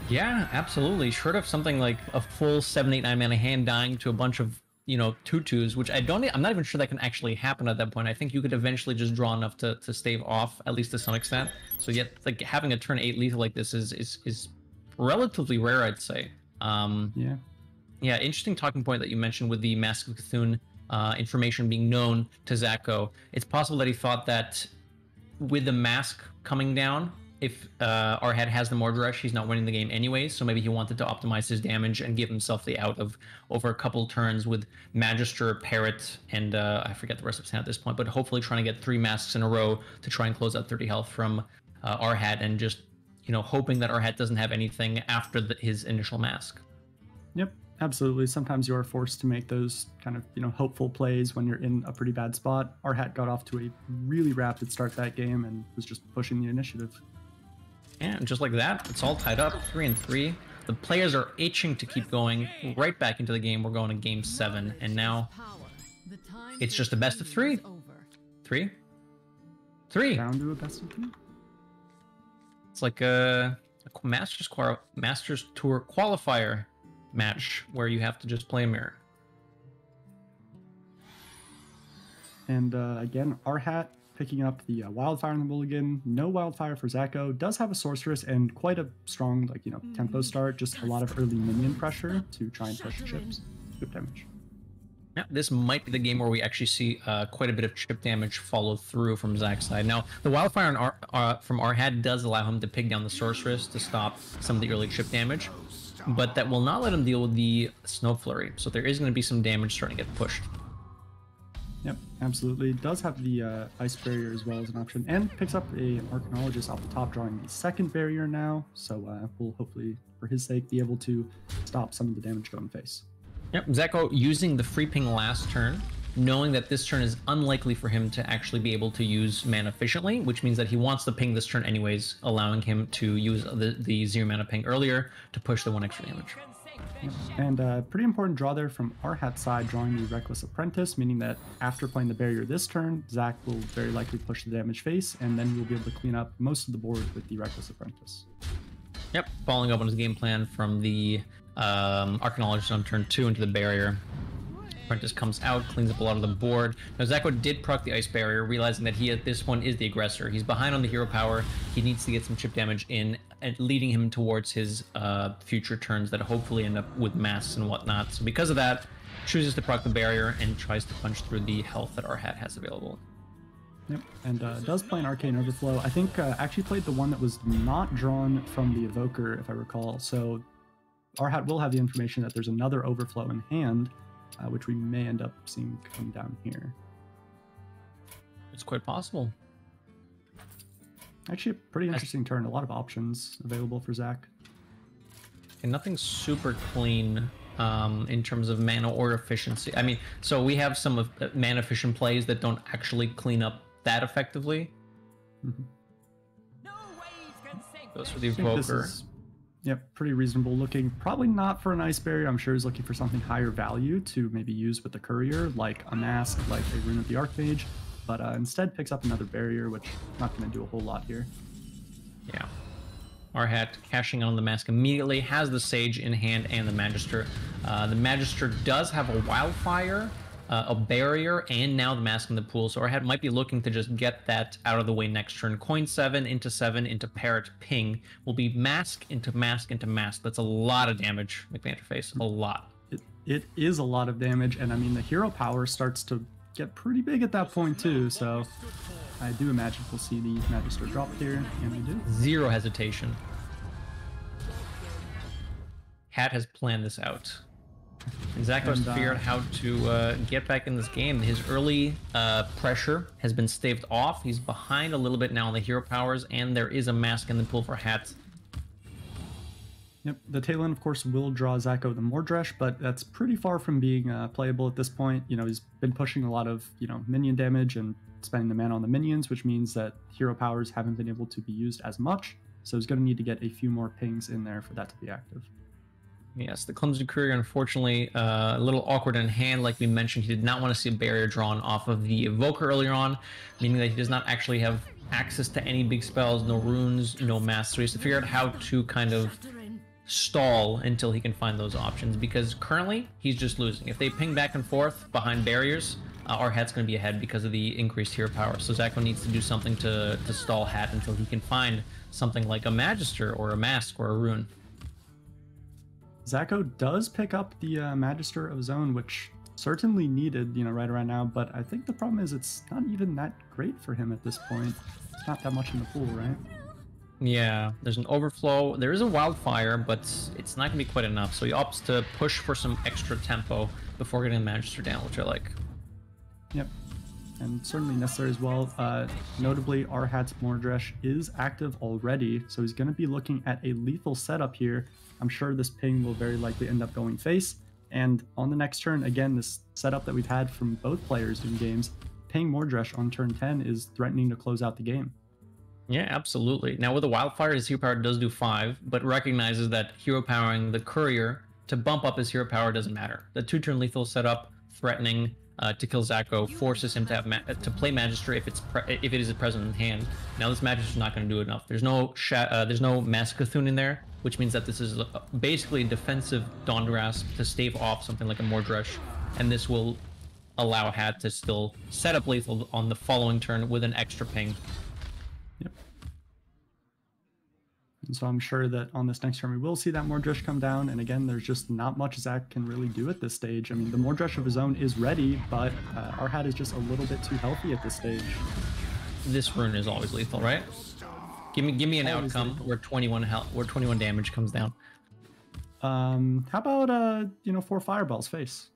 Yeah, absolutely. Short of something like a full 7, 8, 9 mana hand dying to a bunch of, 2/2s, which I'm not even sure that can actually happen at that point. I think you could eventually just draw enough to stave off, at least to some extent. So yet, like, having a turn 8 lethal like this is relatively rare, I'd say. Yeah, interesting talking point that you mentioned with the Mask of Cthulhu information being known to Zacho. It's possible that he thought that with the mask coming down, if RidiculousHat has the Mordresh, he's not winning the game anyway, so maybe he wanted to optimize his damage and give himself the out of over a couple turns with Magister, Parrot, and I forget the rest of his hand at this point, but hopefully trying to get 3 masks in a row to try and close out 30 health from RidiculousHat, and just hoping that RidiculousHat doesn't have anything after his initial mask. Yep. Absolutely. Sometimes you are forced to make those kind of, hopeful plays when you're in a pretty bad spot. RHAT got off to a really rapid start that game and was just pushing the initiative. Yeah, and just like that, it's all tied up, 3-3. The players are itching to keep going right back into the game. We're going to game 7, and now it's just a best of 3. 3? Down to a best of 3. It's like a Masters Tour qualifier match where you have to just play a mirror. And again, RHAT picking up the Wildfire in the mulligan. No Wildfire for Zacho. Does have a Sorceress and quite a strong, tempo start. Just a lot of early minion pressure to try and push chips. Chip damage. Yeah, this might be the game where we actually see quite a bit of chip damage follow through from Zach's side. Now, the Wildfire from RHAT does allow him to pick down the Sorceress to stop some of the early chip damage, but that will not let him deal with the Snow Flurry. So there is going to be some damage starting to get pushed. Yep, absolutely. Does have the Ice Barrier as well as an option, and picks up a Arcanologist off the top, drawing the second barrier now. So we'll hopefully, for his sake, be able to stop some of the damage going face. Yep, Zacho using the free ping last turn, knowing that this turn is unlikely for him to actually be able to use mana efficiently, which means that he wants to ping this turn anyways, allowing him to use the 0 mana ping earlier to push the 1 extra damage. Yep. And pretty important draw there from RHAT's side, drawing the Reckless Apprentice, meaning that after playing the barrier this turn, Zach will very likely push the damage face, and then you'll be able to clean up most of the board with the Reckless Apprentice. Yep, following up on his game plan from the Arcanologist on turn 2 into the barrier. Apprentice comes out, cleans up a lot of the board. Now, Zacho did proc the Ice Barrier, realizing that he at this one is the aggressor. He's behind on the hero power. He needs to get some chip damage in, and leading him towards his future turns that hopefully end up with masks and whatnot. So because of that, chooses to proc the barrier and tries to punch through the health that RHAT has available. Yep, and does play an Arcane Overflow. I think actually played the one that was not drawn from the Evoker, if I recall. So RHAT will have the information that there's another Overflow in hand, which we may end up seeing come down here. It's quite possible. Actually, a pretty interesting turn. A lot of options available for Zach. And nothing super clean in terms of mana or efficiency. I mean, so we have some of mana efficient plays that don't actually clean up that effectively. Mm-hmm. Goes for the Evoker. Yep, pretty reasonable looking. Probably not for an Ice Barrier. I'm sure he's looking for something higher value to maybe use with the Courier, like a Mask, like a Rune of the Archmage. But instead picks up another barrier, which is not going to do a whole lot here. Yeah. RHAT cashing on the Mask immediately, has the Sage in hand and the Magister. The Magister does have a Wildfire, a Barrier, and now the Mask in the pool. So RHAT might be looking to just get that out of the way next turn. Coin 7 into Parrot, ping. Will be Mask into Mask into Mask. That's a lot of damage, McBanterFace. A lot. It is a lot of damage, and I mean, the hero power starts to get pretty big at that point too, so I do imagine we'll see the Magister drop here, and we do. Zero hesitation. Hat has planned this out. And Zacho has figured out how to get back in this game. His early pressure has been staved off. He's behind a little bit now on the hero powers, and there is a Mask in the pool for Hat. Yep, the tail end, of course, will draw Zacho the Mordresh, but that's pretty far from being playable at this point. You know, he's been pushing a lot of, minion damage and spending the mana on the minions, which means that hero powers haven't been able to be used as much. So he's going to need to get a few more pings in there for that to be active. Yes, the Clumsy Courier, unfortunately, a little awkward in hand. Like we mentioned, he did not want to see a barrier drawn off of the Evoker earlier on, meaning that he does not actually have access to any big spells, no runes, no masks. So he has to figure out how to kind of stall until he can find those options, because currently he's just losing. If they ping back and forth behind barriers, RHAT's going to be ahead because of the increased hero power. So Zacho needs to do something to stall Hat until he can find something like a Magister or a Mask or a rune. Zacho does pick up the Magister of his own, which certainly needed, right around now, but I think the problem is it's not even that great for him at this point. It's not that much in the pool, right? Yeah, there's an Overflow. There is a Wildfire, but it's not going to be quite enough. So he opts to push for some extra tempo before getting the Magister down, which I like. Yep, and certainly necessary as well. Notably, RHAT's Mordresh is active already, so he's going to be looking at a lethal setup here. I'm sure this ping will very likely end up going face, And on the next turn, again, this setup that we've had from both players in games, paying Mordresh on turn 10 is threatening to close out the game. Yeah, absolutely. Now with the Wildfire, his hero power does do 5, but recognizes that hero powering the Courier to bump up his hero power doesn't matter. The 2-turn lethal setup, threatening to kill Zacho, forces him to have to play Magister if it is present in hand. Now this Magister is not going to do enough. There's no Mask Cthulhu in there, which means that this is basically a defensive Dawn Grasp to stave off something like a Mordresh, and this will allow Hat to still set up lethal on the following turn with an extra ping. Yep. And so I'm sure that on this next turn we will see that Mordresh come down, and again, there's just not much Zach can really do at this stage. I mean, the Mordresh of his own is ready, but our Hat is just a little bit too healthy at this stage. This rune is always lethal, right? Give me an Always outcome lethal. where 21 damage comes down. How about 4 fireballs face?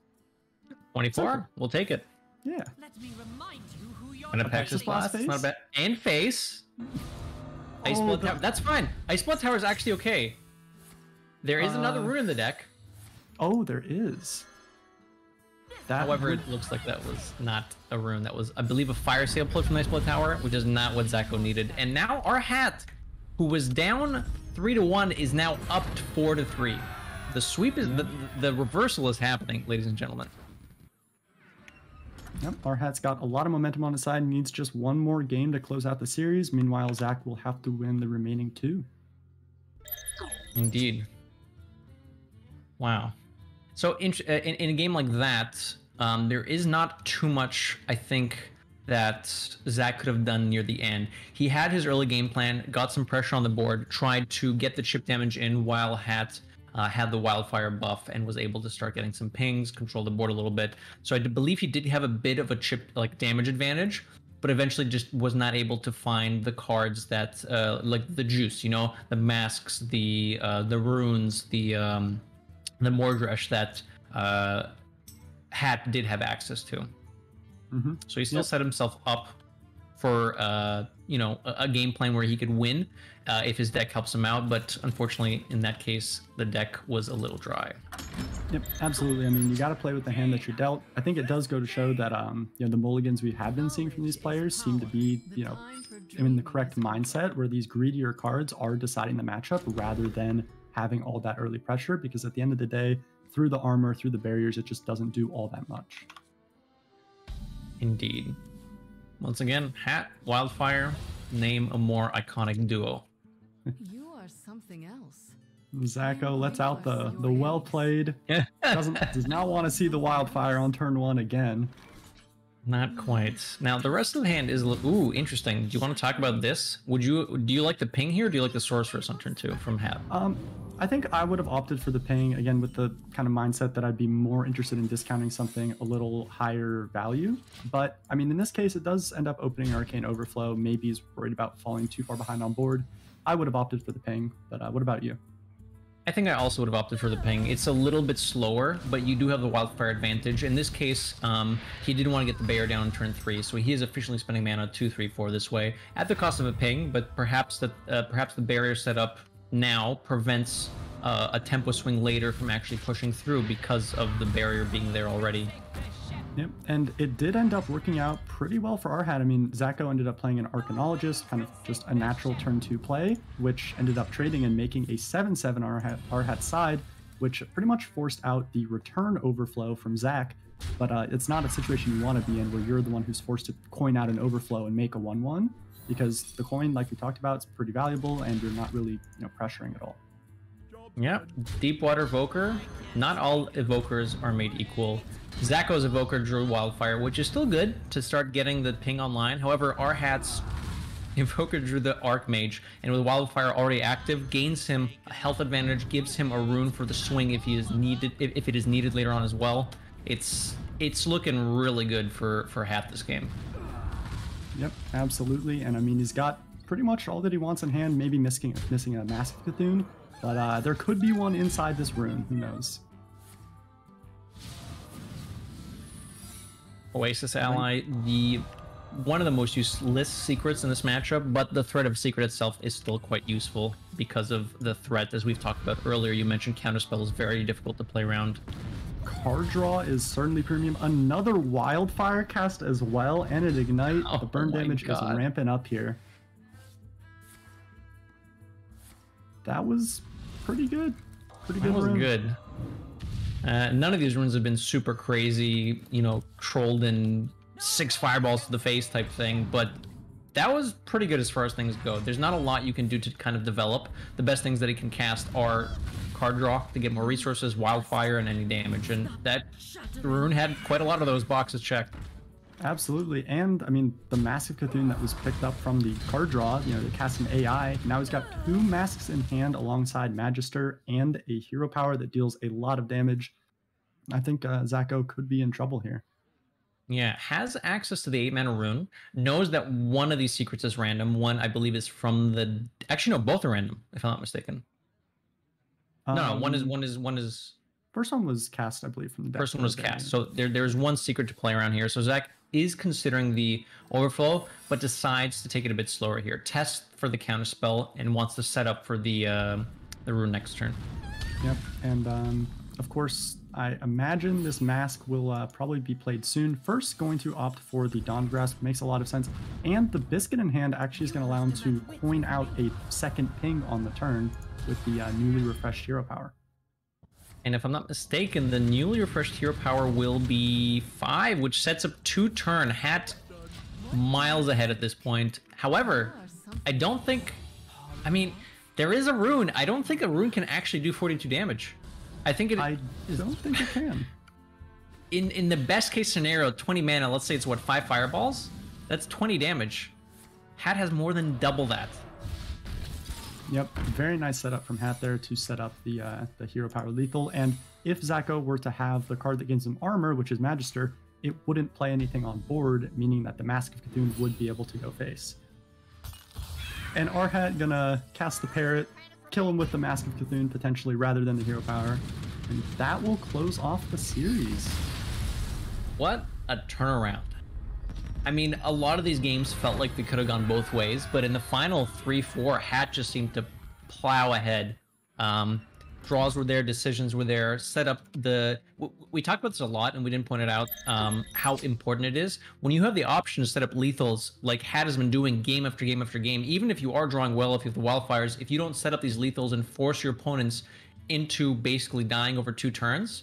24? We'll take it. Yeah. Let me remind you who you're And a Pexus Blast, face? not bad. And face. Ice Blood Tower, that's fine. Ice Blood Tower is actually okay. There is another rune in the deck. Oh, there is. However, it looks like that was not a rune. That was, I believe, a Fire Sail plug from Ice Blood Tower, which is not what Zacho needed. And now our Hat, who was down 3-1, is now up to 4-3. The sweep is the reversal is happening, ladies and gentlemen. Yep, our Hat's got a lot of momentum on his side. Needs just one more game to close out the series. Meanwhile, Zach will have to win the remaining 2. Indeed. Wow. So in a game like that, there is not too much, I think, that Zach could have done near the end. He had his early game plan, got some pressure on the board, tried to get the chip damage in while Hat had the Wildfire buff and was able to start getting some pings, control the board a little bit. So I believe he did have a bit of a chip damage advantage, but eventually just was not able to find the cards that like the juice, the masks, the runes, the Mordresh that Hat did have access to. Mm-hmm. So he still set himself up for a game plan where he could win if his deck helps him out, but unfortunately in that case the deck was a little dry. Yep, absolutely. I mean, you got to play with the hand that you're dealt. I think it does go to show that the mulligans we have been seeing from these players seem to be in the correct mindset, where these greedier cards are deciding the matchup rather than having all that early pressure, because at the end of the day, through the armor, through the barriers, it just doesn't do all that much. Indeed. Once again, Hat, Wildfire, name a more iconic duo. You are something else. Zacho lets out the well played. Does not want to see the Wildfire on turn 1 again. Not quite. Now the rest of the hand is ooh, interesting. Do you want to talk about this? Do you like the ping here, or do you like the Sorceress on turn 2 from Hat? I think I would have opted for the ping, again, with the kind of mindset that I'd be more interested in discounting something a little higher value. But, I mean, in this case, it does end up opening Arcane Overflow. Maybe he's worried about falling too far behind on board. I would have opted for the ping, but what about you? I think I also would have opted for the ping. It's a little bit slower, but you do have the Wildfire advantage. In this case, he didn't want to get the Bear down on turn 3, so he is officially spending mana 2, 3, 4 this way, at the cost of a ping, but perhaps the barrier setup now prevents a tempo swing later from actually pushing through because of the barrier being there already. Yep, and it did end up working out pretty well for our Hat. I mean, Zacho ended up playing an Arcanologist, kind of just a natural turn 2 play, which ended up trading and making a 7/7 our Hat side, which pretty much forced out the return overflow from Zach. But it's not a situation you want to be in, where you're the one who's forced to coin out an overflow and make a 1/1, because the coin, like we talked about, is pretty valuable, and you're not really pressuring at all. Yep, Deepwater Evoker. Not all Evokers are made equal. Zacho's Evoker drew Wildfire, which is still good to start getting the ping online. However, our Hat's Evoker drew the Archmage, and with Wildfire already active, gains him a health advantage, gives him a rune for the swing if he is needed, if it is needed later on as well. It's looking really good for Hat this game. Yep, absolutely. And I mean, he's got pretty much all that he wants in hand, maybe missing a Mask Cthulhu, but there could be one inside this rune, who knows. Oasis Ally, one of the most useless secrets in this matchup, but the threat of secret itself is still quite useful because of the threat, as we've talked about earlier. You mentioned Counterspell is very difficult to play around. card draw is certainly premium. Another wildfire cast as well, and an ignite. Oh the burn my damage God. is ramping up here. That was pretty good. Pretty good. That was rune. good. None of these runes have been super crazy, you know, trolled in 6 fireballs to the face type thing, but that was pretty good as far as things go. There's not a lot you can do to kind of develop. The best things that he can cast are card draw to get more resources, wildfire, and any damage, and that rune had quite a lot of those boxes checked. Absolutely, and I mean the Massive Cthulhu that was picked up from the card draw, you know, the casting AI. Now he's got 2 masks in hand alongside Magister and a hero power that deals a lot of damage. I think Zacho could be in trouble here. Yeah, has access to the 8-mana rune, knows that one of these secrets is random. One, I believe, is from the... Actually, no, both are random, if I'm not mistaken. No, one is... First one was cast, I believe, from the deck. First one was cast. So there's one secret to play around here. So Zach is considering the overflow, but decides to take it a bit slower here. Tests for the counterspell and wants to set up for the rune next turn. Yep, and of course, I imagine this mask will probably be played soon. First, going to opt for the Dawn Grasp, makes a lot of sense. And the Biscuit in hand actually is going to allow him to coin out a second ping on the turn with the newly refreshed hero power. And if I'm not mistaken, the newly refreshed hero power will be 5, which sets up 2-turn. Hat miles ahead at this point. However, I don't think... I mean, there is a rune. I don't think a rune can actually do 42 damage. I think it... I don't think it can. In the best case scenario, 20 mana, let's say it's what, 5 fireballs? That's 20 damage. Hat has more than double that. Yep, very nice setup from Hat there to set up the hero power lethal. And if Zacho were to have the card that gives him armor, which is Magister, it wouldn't play anything on board, meaning that the Mask of Cthulhu would be able to go face. And Hat gonna cast the Parrot, kill him with the Mask of Cthulhu potentially rather than the hero power. And that will close off the series. What a turnaround. I mean, a lot of these games felt like they could have gone both ways, but in the final 3-4, Hat just seemed to plow ahead. Draws were there, decisions were there, set up the... We talked about this a lot, and we didn't point it out, how important it is. When you have the option to set up lethals, like Hat has been doing game after game after game, even if you are drawing well, if you have the wildfires, if you don't set up these lethals and force your opponents into basically dying over 2 turns,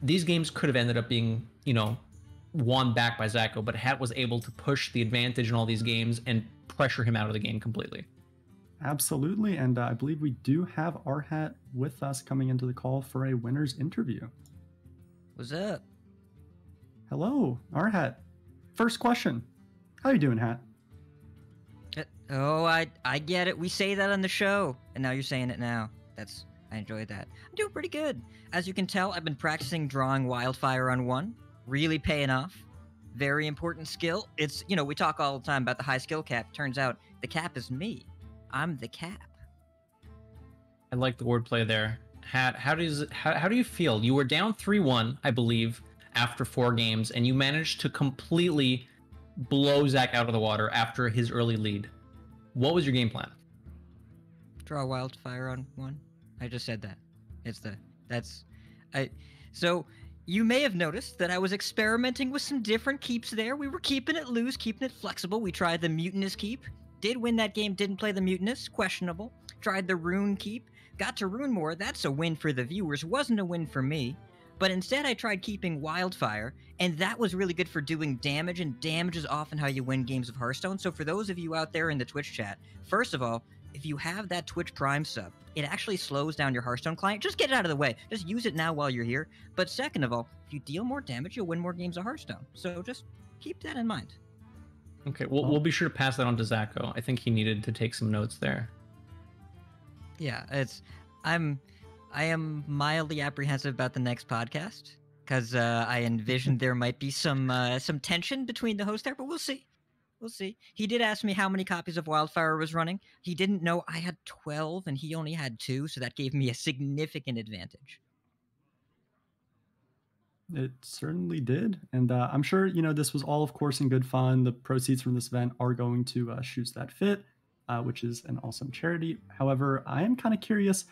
these games could have ended up being, you know, won back by Zacho, but Hat was able to push the advantage in all these games and pressure him out of the game completely. Absolutely, and I believe we do have Hat with us coming into the call for a winner's interview. What's up? Hello, Hat. First question. How you doing, Hat? Oh, I get it. We say that on the show, and now you're saying it now. I enjoyed that. I'm doing pretty good. As you can tell, I've been practicing drawing wildfire on 1. Really paying off. Very important skill. It's, you know, we talk all the time about the high skill cap. Turns out the cap is me. I'm the cap. I like the wordplay there. Hat, how do you feel? You were down 3-1, I believe, after 4 games, and you managed to completely blow Zach out of the water after his early lead. What was your game plan? Draw wildfire on 1. I just said that. So you may have noticed that I was experimenting with some different keeps there. We were keeping it loose, keeping it flexible. We tried the Mutinous keep. Did win that game, didn't play the Mutinous. Questionable. Tried the Rune keep. Got to Rune more. That's a win for the viewers. Wasn't a win for me. But instead, I tried keeping Wildfire, and that was really good for doing damage, and damage is often how you win games of Hearthstone. So for those of you out there in the Twitch chat, first of all, if you have that Twitch Prime sub, it actually slows down your Hearthstone client. Just get it out of the way. Just use it now while you're here. But second of all, if you deal more damage, you'll win more games of Hearthstone. So just keep that in mind. Okay, we'll be sure to pass that on to Zacho. I think he needed to take some notes there. Yeah, I am mildly apprehensive about the next podcast because I envisioned there might be some tension between the host there, but we'll see. We'll see. He did ask me how many copies of Wildfire was running. He didn't know I had 12 and he only had 2, so that gave me a significant advantage. It certainly did. And I'm sure, you know, this was all, of course, in good fun. The proceeds from this event are going to Shoots That Fit, which is an awesome charity. However, I am kind of curious,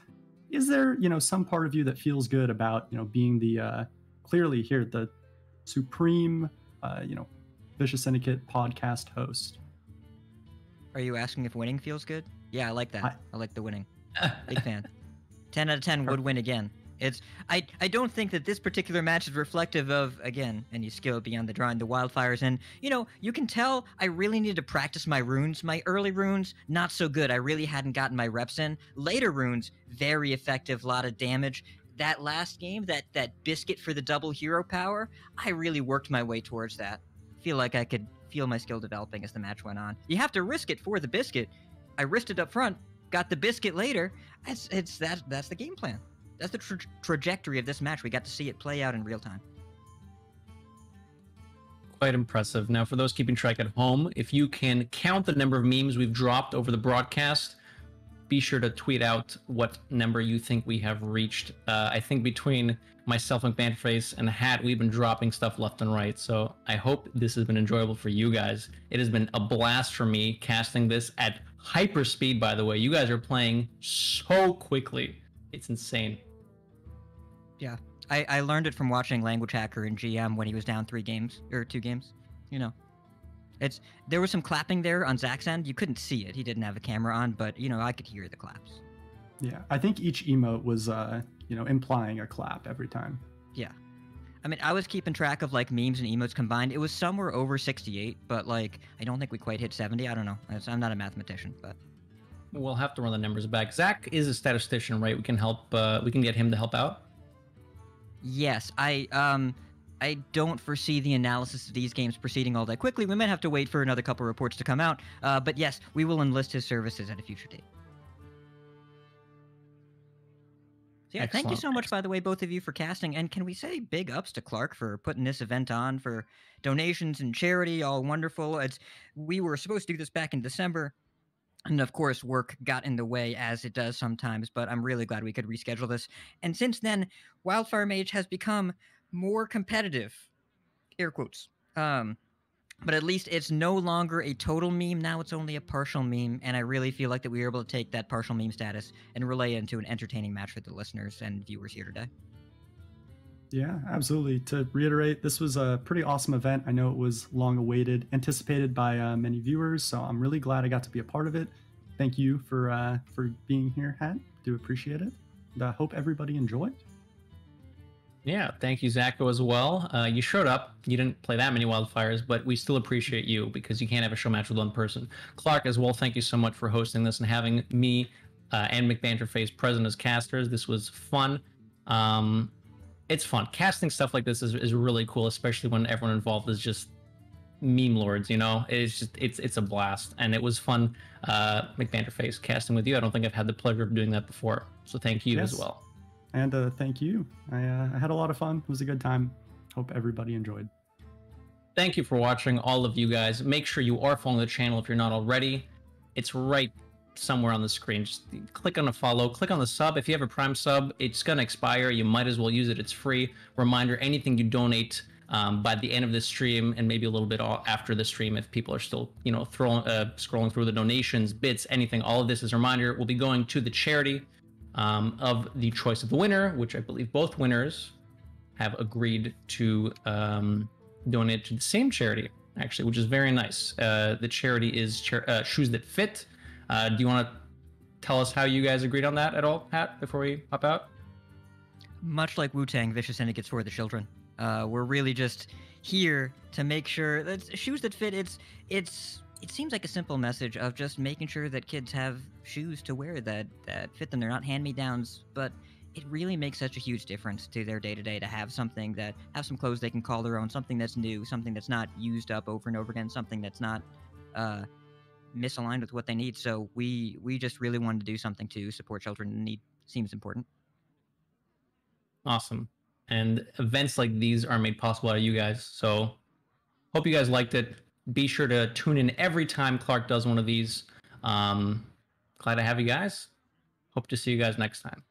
is there, you know, some part of you that feels good about, you know, being the clearly here the supreme, Vicious Syndicate podcast host. Are you asking if winning feels good? Yeah, I like that. I like the winning. Big fan. 10 out of 10 would win again. I don't think that this particular match is reflective of, again, any skill beyond the drawing the wildfires. And, you can tell I really need to practice my runes. My early runes, not so good. I really hadn't gotten my reps in. Later runes, very effective, lot of damage. That last game, that biscuit for the double hero power, I really worked my way towards that. Feel like I could feel my skill developing as the match went on. You have to risk it for the biscuit. I risked it up front, got the biscuit later. That's the game plan. That's the trajectory of this match. We got to see it play out in real time. Quite impressive. Now, for those keeping track at home, if you can count the number of memes we've dropped over the broadcast, be sure to tweet out what number you think we have reached. I think between myself, McBanterFace, and Hat, we've been dropping stuff left and right. So I hope this has been enjoyable for you guys. It has been a blast for me casting this at hyper speed, by the way. You guys are playing so quickly. It's insane. Yeah, I learned it from watching languagehacker in GM when he was down 2 games. There was some clapping there on Zach's end. You couldn't see it. He didn't have a camera on, but I could hear the claps. Yeah, I think each emote was implying a clap every time. Yeah. I mean, I was keeping track of memes and emotes combined. It was somewhere over 68, but I don't think we quite hit 70. I don't know. I'm not a mathematician, but we'll have to run the numbers back. Zach is a statistician, right? We can help. We can get him to help out. Yes, I don't foresee the analysis of these games proceeding all that quickly. We might have to wait for another couple reports to come out. But yes, we will enlist his services at a future date. So yeah, thank you so much, by the way, both of you, for casting. And can we say big ups to Clark for putting this event on, for donations and charity, all wonderful. We were supposed to do this back in December. And of course, work got in the way, as it does sometimes, but I'm really glad we could reschedule this. And since then, Wildfire Mage has become more competitive, air quotes. But at least it's no longer a total meme. Now it's only a partial meme, and I really feel like that we were able to take that partial meme status and relay it into an entertaining match for the listeners and viewers here today. Yeah, absolutely. To reiterate, this was a pretty awesome event. I know it was long awaited, anticipated by many viewers, so I'm really glad I got to be a part of it. Thank you for being here, Hat. Do appreciate it. And I hope everybody enjoyed. Yeah, thank you, Zacho, as well. You showed up. You didn't play that many wildfires, but we still appreciate you because you can't have a show match with one person. Clark, as well, thank you so much for hosting this and having me and McBanterFace present as casters. This was fun. It's fun. Casting stuff like this is really cool, especially when everyone involved is just meme lords, it's a blast. And it was fun, McBanterFace, casting with you. I don't think I've had the pleasure of doing that before. So thank you as well. And thank you. I had a lot of fun. It was a good time. Hope everybody enjoyed. Thank you for watching, all of you guys. Make sure you are following the channel if you're not already. It's right somewhere on the screen. Just click on a follow, click on the sub. If you have a Prime sub, it's going to expire. You might as well use it. It's free. Reminder, anything you donate by the end of this stream and maybe a little bit after the stream, if people are still, scrolling through the donations, bits, anything, all of this is a reminder, will be going to the charity of the choice of the winner, which I believe both winners have agreed to donate to the same charity, actually, which is very nice. The charity is Shoes That Fit. Do you want to tell us how you guys agreed on that at all, Hat, before we hop out? Much like Wu-Tang, Vicious Syndicate's for the children. We're really just here to make sure that Shoes That Fit, it seems like a simple message of just making sure that kids have shoes to wear that fit them. They're not hand-me-downs, but it really makes such a huge difference to their day-to-day to have something have some clothes they can call their own, something that's new, something that's not used up over and over again, something that's not misaligned with what they need. So we just really wanted to do something to support children in need. Seems important. Awesome. And events like these are made possible by you guys. So hope you guys liked it. Be sure to tune in every time Clark does one of these. Glad to have you guys. Hope to see you guys next time.